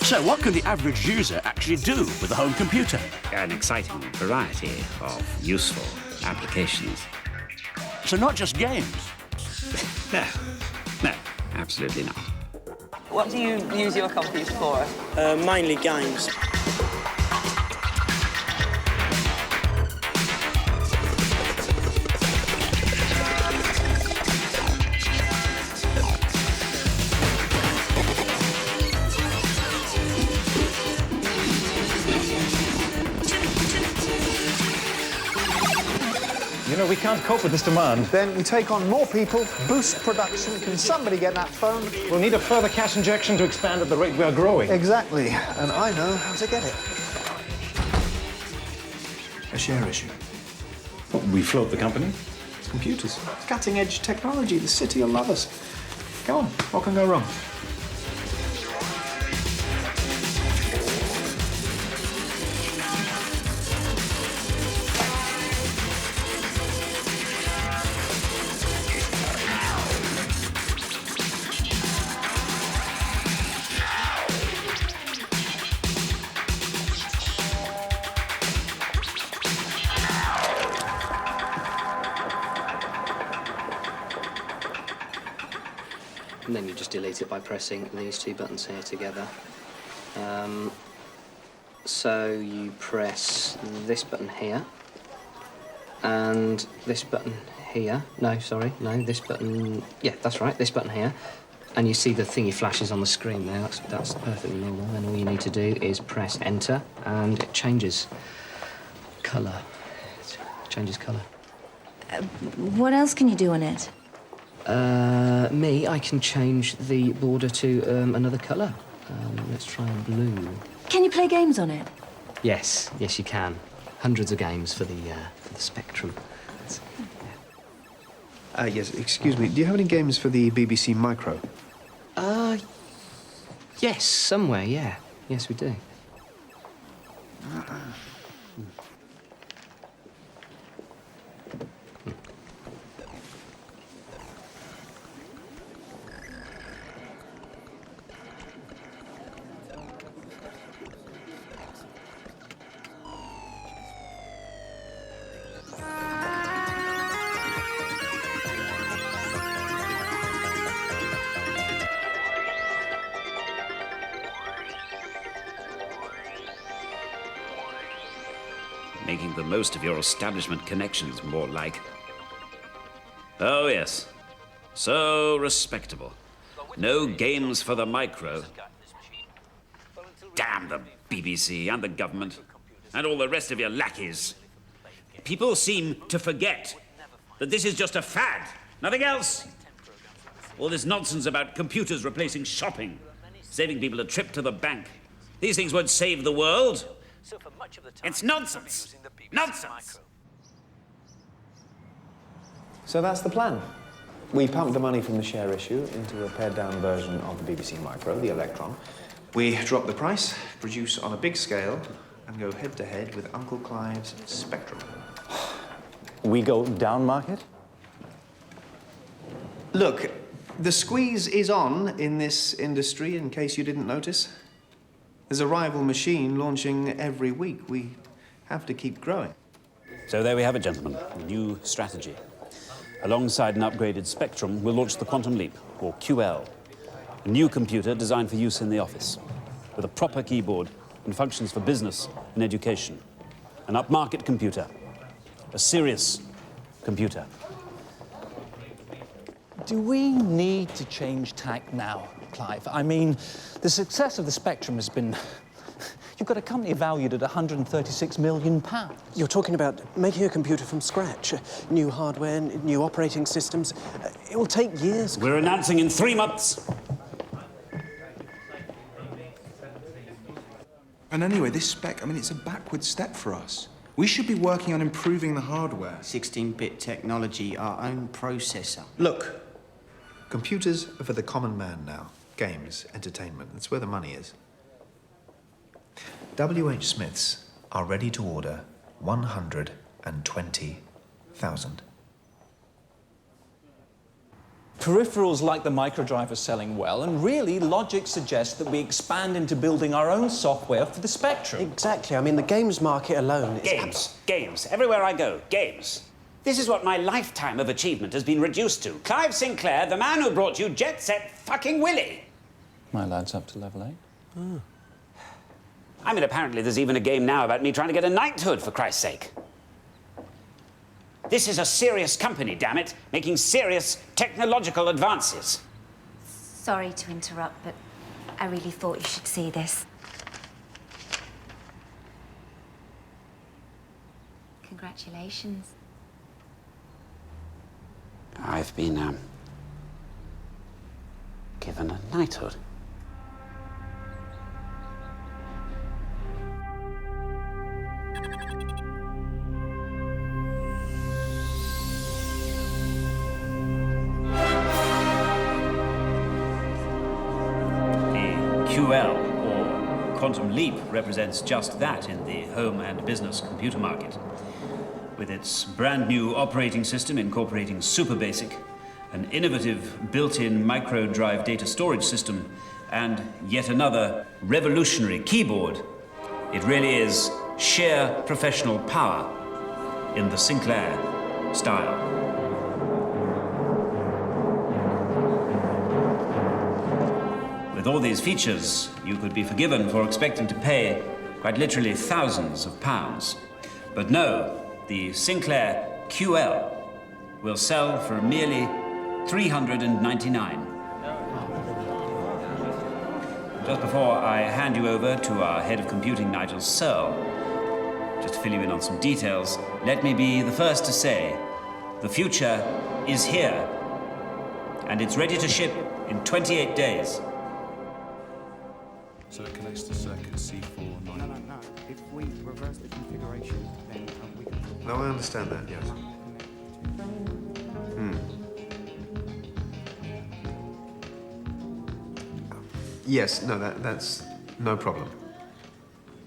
So what can the average user actually do with a home computer? An exciting variety of useful applications. So not just games? No, absolutely not. What do you use your computer for? Mainly games. You know, we can't cope with this demand. Then we take on more people, boost production. Can somebody get that phone? We'll need a further cash injection to expand at the rate we are growing. Exactly. And I know how to get it. A share issue. We float the company. It's computers. Cutting-edge technology. The city will love us. Come on, what can go wrong? And then you just delete it by pressing these two buttons here together. So you press this button here and this button here. No, sorry, no, this button. Yeah, that's right, this button here. And you see the thingy flashes on the screen there. That's perfectly normal. And all you need to do is press enter and it changes colour. It changes colour. What else can you do on it? I can change the border to another colour. Let's try blue. Can you play games on it? Yes, you can. Hundreds of games for the Spectrum. Yes, excuse me. Do you have any games for the BBC Micro? Yes, somewhere, yeah. Yes, we do. Making the most of your establishment connections, more like. Oh, yes. So respectable. No games for the Micro. Damn the BBC and the government and all the rest of your lackeys. People seem to forget that this is just a fad, nothing else. All this nonsense about computers replacing shopping, saving people a trip to the bank. These things won't save the world. It's nonsense. Nonsense. So that's the plan. We pump the money from the share issue into a pared-down version of the BBC Micro, the Electron. We drop the price, produce on a big scale, and go head-to-head with Uncle Clive's Spectrum. We go down market? Look, the squeeze is on in this industry, in case you didn't notice. There's a rival machine launching every week. We have to keep growing. So there we have it, gentlemen. A new strategy. Alongside an upgraded Spectrum, we'll launch the Quantum Leap, or QL. A new computer designed for use in the office, with a proper keyboard and functions for business and education. An upmarket computer. A serious computer. Do we need to change tack now, Clive? I mean, the success of the Spectrum has been... You've got a company valued at £136 million. You're talking about making a computer from scratch. New hardware, new operating systems. It will take years. We're announcing in 3 months. And anyway, this spec, I mean, it's a backward step for us. We should be working on improving the hardware. 16-bit technology, our own processor. Look, computers are for the common man now. Games, entertainment, that's where the money is. W.H. Smiths are ready to order 120,000. Peripherals like the microdrive are selling well, and really, logic suggests that we expand into building our own software for the Spectrum. Exactly. I mean, the games market alone is... Games. Games. Everywhere I go, games. This is what my lifetime of achievement has been reduced to. Clive Sinclair, the man who brought you Jet Set fucking Willy. My lad's up to level 8. Oh. I mean, apparently there's even a game now about me trying to get a knighthood, for Christ's sake. This is a serious company, damn it, making serious technological advances. Sorry to interrupt, but I really thought you should see this. Congratulations. I've been, given a knighthood. QL, or Quantum Leap, represents just that in the home and business computer market. With its brand new operating system incorporating SuperBasic, an innovative built-in micro-drive data storage system, and yet another revolutionary keyboard, it really is sheer professional power in the Sinclair style. With all these features, you could be forgiven for expecting to pay quite literally thousands of pounds. But no, the Sinclair QL will sell for merely $399. Just before I hand you over to our head of computing, Nigel Searle, just to fill you in on some details, let me be the first to say the future is here, and it's ready to ship in 28 days. So it connects to circuit C4. No. If we reverse the configuration, then we can... No, I understand that, yes. Yes, no, that's no problem.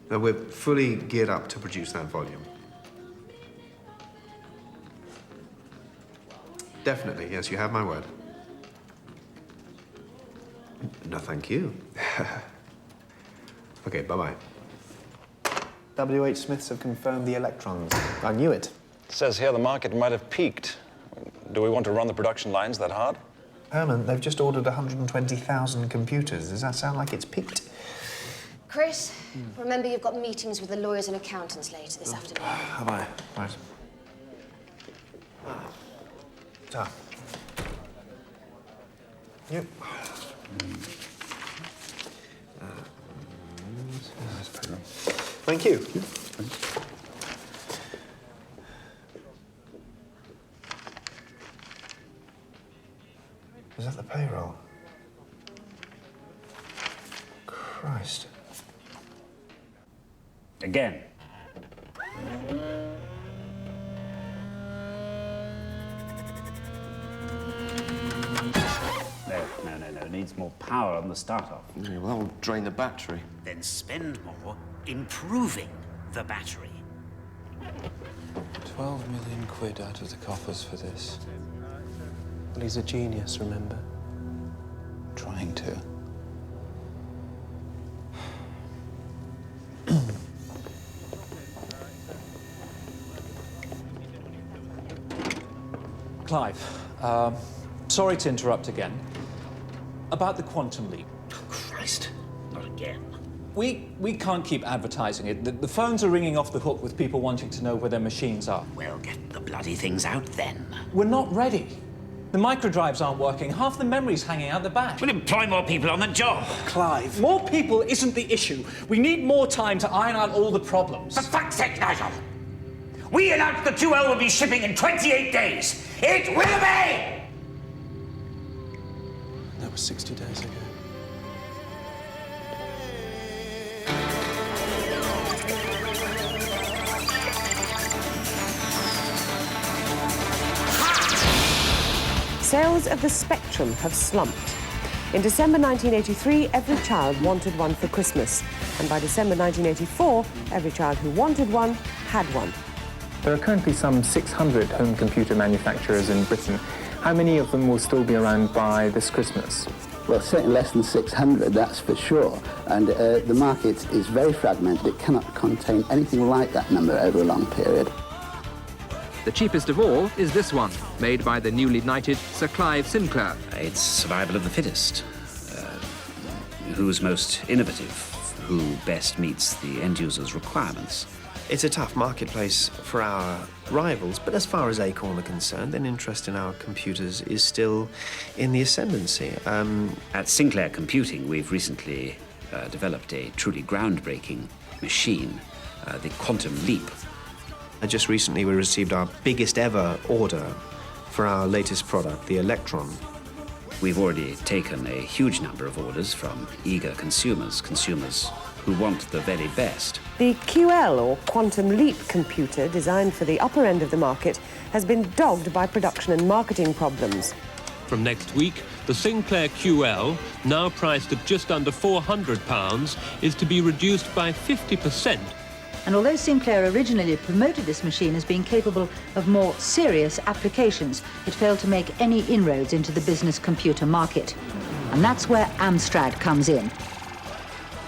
No, we're fully geared up to produce that volume. Definitely, yes, you have my word. No, thank you. Okay, bye-bye. W.H. Smiths have confirmed the electrons. I knew it. It says here the market might have peaked. Do we want to run the production lines that hard? Herman, they've just ordered 120,000 computers. Does that sound like it's peaked? Chris, remember you've got meetings with the lawyers and accountants later this afternoon. Have I? Right. So. Yep. Thank you. Is that the payroll? Christ. Again. No. Needs more power on the start-off. Yeah, well, that'll drain the battery. Then spend more improving the battery. 12 million quid out of the coffers for this. Well, he's a genius, remember? Trying to. Clive, sorry to interrupt again. About the quantum leap. Christ, not again. We can't keep advertising it. The phones are ringing off the hook with people wanting to know where their machines are. Well, get the bloody things out then. We're not ready. The microdrives aren't working. Half the memory's hanging out the back. We'll employ more people on the job. Clive, more people isn't the issue. We need more time to iron out all the problems. For fuck's sake, Nigel! We announced the 2L will be shipping in 28 days. It will be! That was 60 days ago. Sales of the Spectrum have slumped. In December 1983, every child wanted one for Christmas. And by December 1984, every child who wanted one had one. There are currently some 600 home computer manufacturers in Britain. How many of them will still be around by this Christmas? Well, certainly less than 600, that's for sure. And the market is very fragmented. It cannot contain anything like that number over a long period. The cheapest of all is this one, made by the newly knighted Sir Clive Sinclair. It's survival of the fittest. Who's most innovative? Who best meets the end user's requirements? It's a tough marketplace for our rivals, but as far as Acorn are concerned, then interest in our computers is still in the ascendancy. At Sinclair Computing, we've recently developed a truly groundbreaking machine, the Quantum Leap. Just recently, we received our biggest ever order for our latest product, the Electron. We've already taken a huge number of orders from eager consumers who want the very best. The QL, or Quantum Leap computer, designed for the upper end of the market, has been dogged by production and marketing problems. From next week, the Sinclair QL, now priced at just under £400, is to be reduced by 50%. And although Sinclair originally promoted this machine as being capable of more serious applications, it failed to make any inroads into the business computer market. And that's where Amstrad comes in.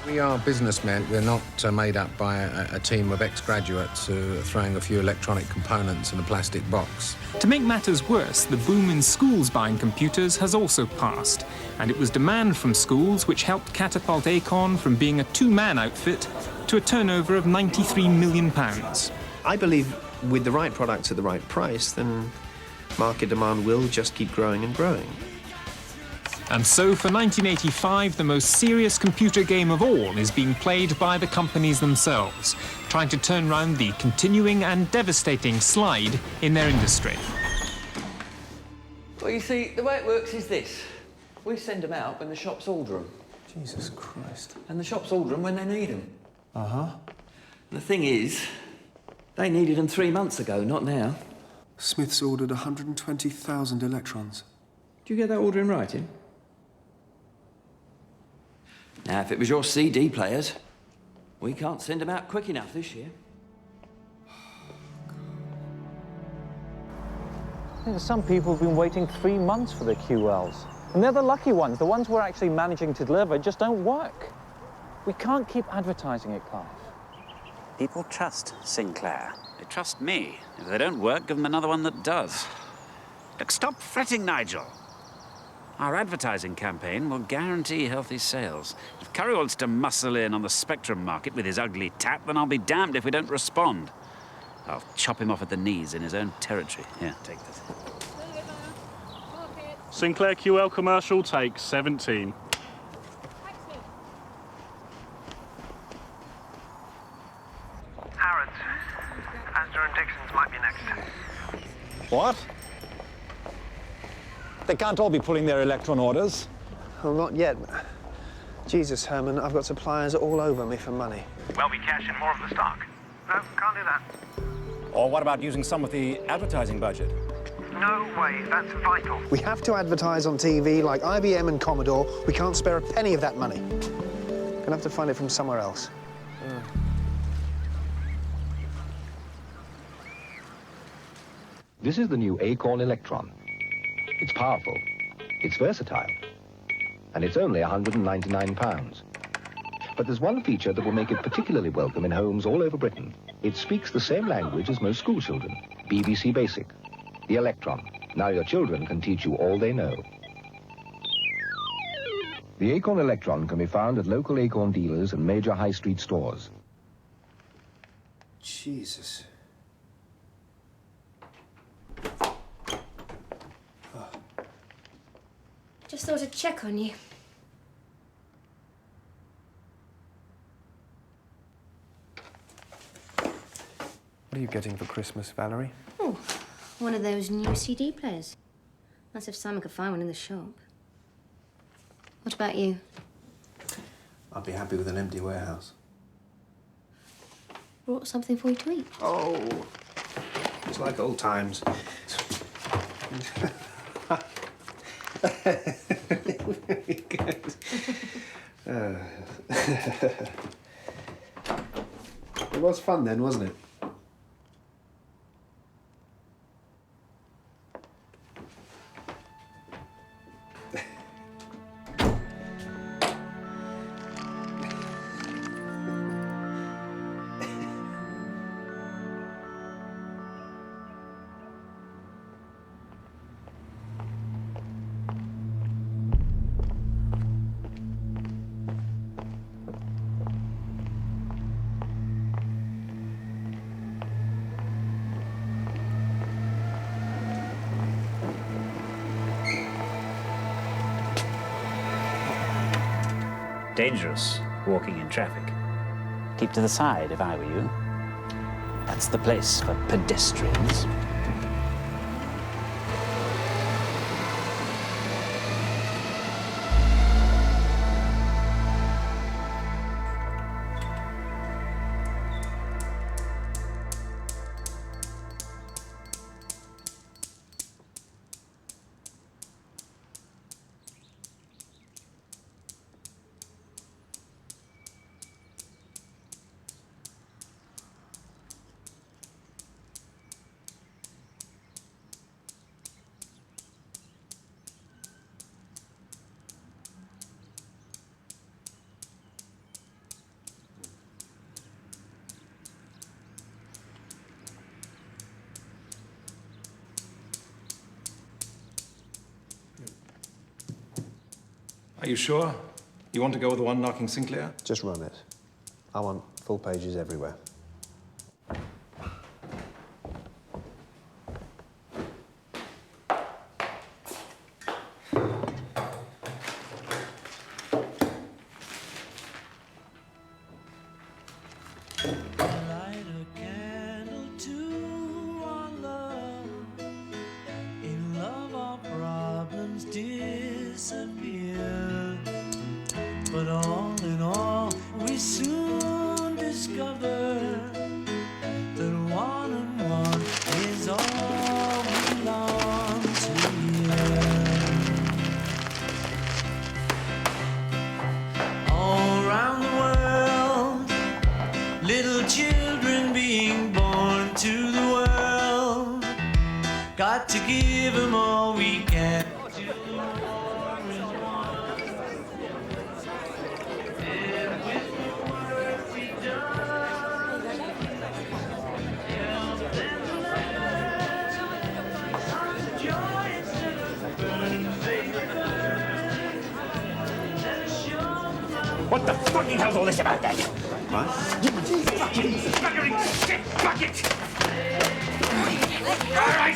We are businessmen. We're not made up by a team of ex-graduates who are throwing a few electronic components in a plastic box. To make matters worse, the boom in schools buying computers has also passed, and it was demand from schools which helped catapult Acorn from being a two-man outfit to a turnover of £93 million. I believe with the right products at the right price, then market demand will just keep growing and growing. And so for 1985, the most serious computer game of all is being played by the companies themselves, trying to turn round the continuing and devastating slide in their industry. Well, you see, the way it works is this. We send them out when the shops order them. Jesus Christ. And the shops order them when they need them. Uh-huh. The thing is, they needed them 3 months ago, not now. Smith's ordered 120,000 electrons. Do you get that order in writing? Now, if it was your CD players, we can't send them out quick enough this year. Some people have been waiting 3 months for their QLs. And they're the lucky ones. The ones we're actually managing to deliver just don't work. We can't keep advertising it, Clive. People trust Sinclair. They trust me. If they don't work, give them another one that does. Look, stop fretting, Nigel. Our advertising campaign will guarantee healthy sales. If Curry wants to muscle in on the Spectrum market with his ugly tap, then I'll be damned if we don't respond. I'll chop him off at the knees in his own territory. Here, take this. Sinclair QL commercial, take 17. Harrods. Asda and Dixon's might be next. What? They can't all be pulling their Electron orders. Well, not yet. Jesus, Herman, I've got suppliers all over me for money. Well, we cash in more of the stock. No, can't do that. Or what about using some of the advertising budget? No way, that's vital. We have to advertise on TV like IBM and Commodore. We can't spare a penny of that money. Gonna have to find it from somewhere else. This is the new Acorn Electron. It's powerful, it's versatile, and it's only £199. But there's one feature that will make it particularly welcome in homes all over Britain. It speaks the same language as most school children, BBC Basic. The Electron. Now your children can teach you all they know. The Acorn Electron can be found at local Acorn dealers and major high street stores. Jesus. Just thought I'd check on you. What are you getting for Christmas, Valerie? Oh, one of those new CD players. That's if Simon could find one in the shop. What about you? I'd be happy with an empty warehouse. Brought something for you to eat. Oh, it's like old times. Very good. It was fun then, wasn't it? Dangerous walking in traffic. Keep to the side if I were you. That's the place for pedestrians. Are you sure? You want to go with the one knocking Sinclair? Just run it. I want full pages everywhere. But all in all, we soon discover that one and one is all belongs to you. give them all we can. What the fucking hell's all this about then? What? You fucking buggering shit bucket! All right.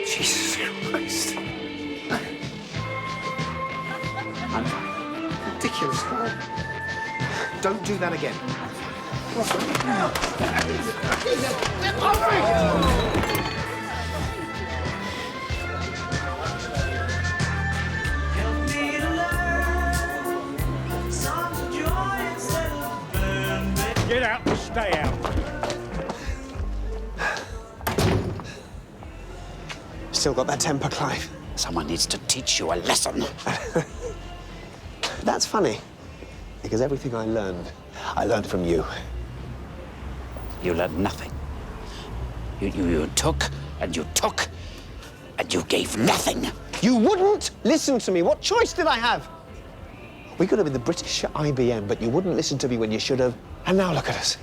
Jesus Christ. I'm fine. Ridiculous. Don't do that again. Get out and stay out. Still got that temper, Clive. Someone needs to teach you a lesson. That's funny, because everything I learned from you. You learned nothing. You took, and you took, and you gave nothing. You wouldn't listen to me. What choice did I have? We could have been the British IBM, but you wouldn't listen to me when you should have. And now look at us.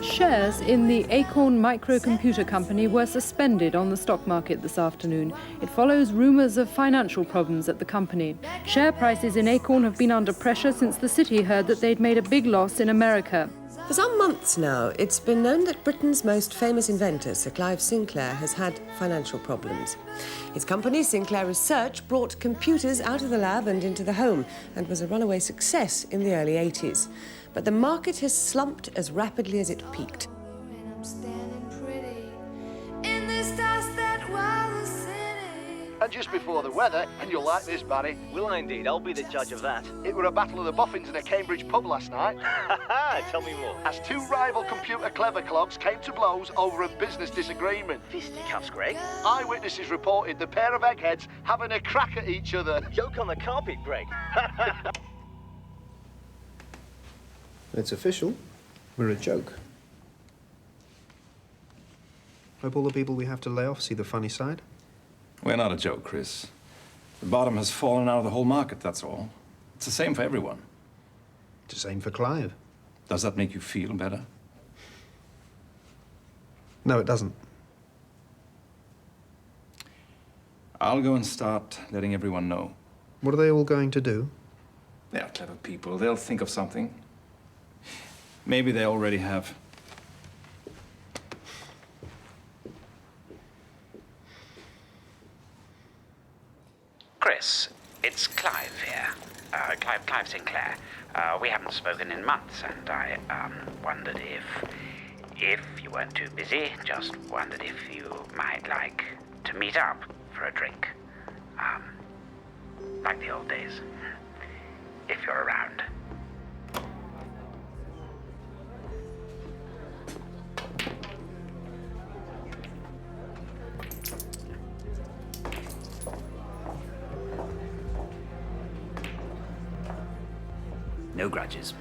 Shares in the Acorn microcomputer company were suspended on the stock market this afternoon. It follows rumours of financial problems at the company. Share prices in Acorn have been under pressure since the city heard that they'd made a big loss in America. For some months now, it's been known that Britain's most famous inventor, Sir Clive Sinclair, has had financial problems. His company, Sinclair Research, brought computers out of the lab and into the home and was a runaway success in the early 80s. But the market has slumped as rapidly as it peaked. And just before the weather, and you'll like this, Barry. Will I indeed? I'll be the judge of that. It were a battle of the boffins in a Cambridge pub last night. Tell me more. As two rival computer clever clogs came to blows over a business disagreement. Fisticuffs, Greg. Eyewitnesses reported the pair of eggheads having a crack at each other. Joke on the carpet, Greg. It's official. We're a joke. Hope all the people we have to lay off see the funny side. We're not a joke, Chris. The bottom has fallen out of the whole market, that's all. It's the same for everyone. It's the same for Clive. Does that make you feel better? No, it doesn't. I'll go and start letting everyone know. What are they all going to do? They are clever people. They'll think of something. Maybe they already have. Chris, it's Clive here. Clive Sinclair. We haven't spoken in months, and I wondered if you weren't too busy, just wondered if you might like to meet up for a drink. Like the old days. If you're around. No grudges.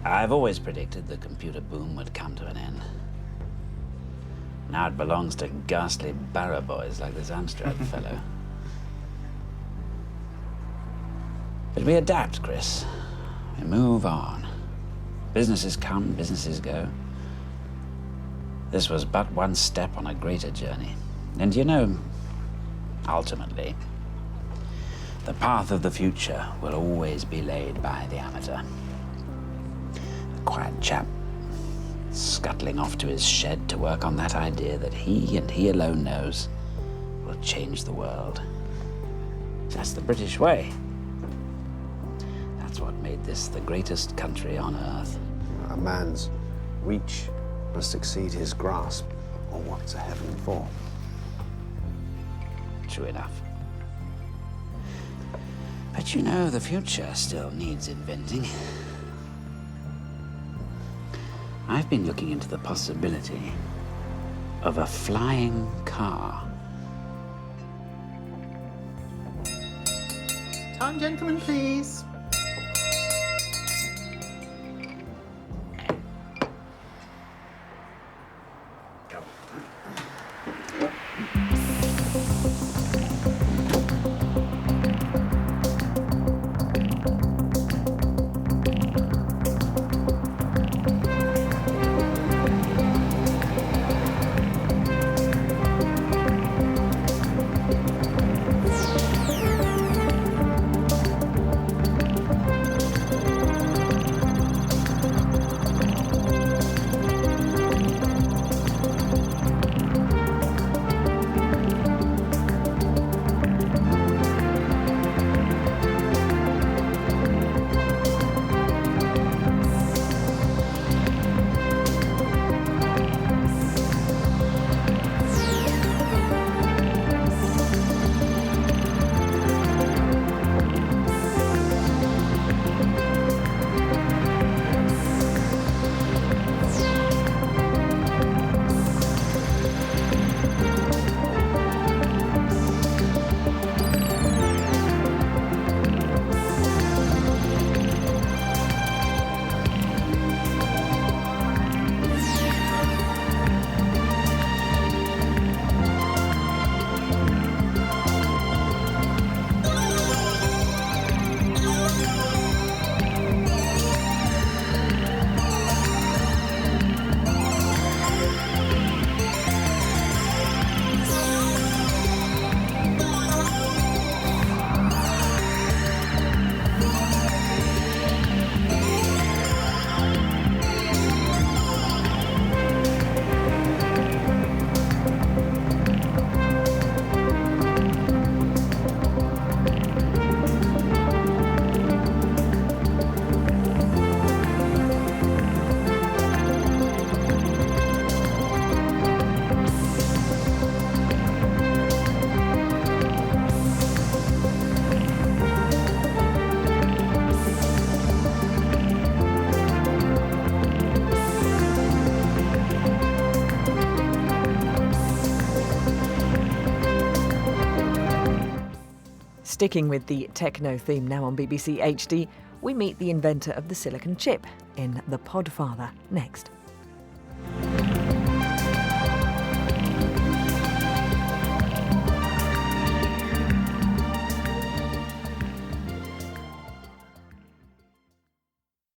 I've always predicted the computer boom would come to an end. Now it belongs to ghastly barrow boys like this Armstrong fellow. But we adapt, Chris. We move on. Businesses come, businesses go. This was but one step on a greater journey. And you know, ultimately, the path of the future will always be laid by the amateur. The quiet chap scuttling off to his shed to work on that idea that he and he alone knows will change the world. That's the British way. That's what made this the greatest country on earth. A man's reach must exceed his grasp, or what's a heaven for? True enough. But you know, the future still needs inventing. I've been looking into the possibility of a flying car. Time, gentlemen, please. Sticking with the techno theme now on BBC HD, we meet the inventor of the silicon chip in The Podfather next.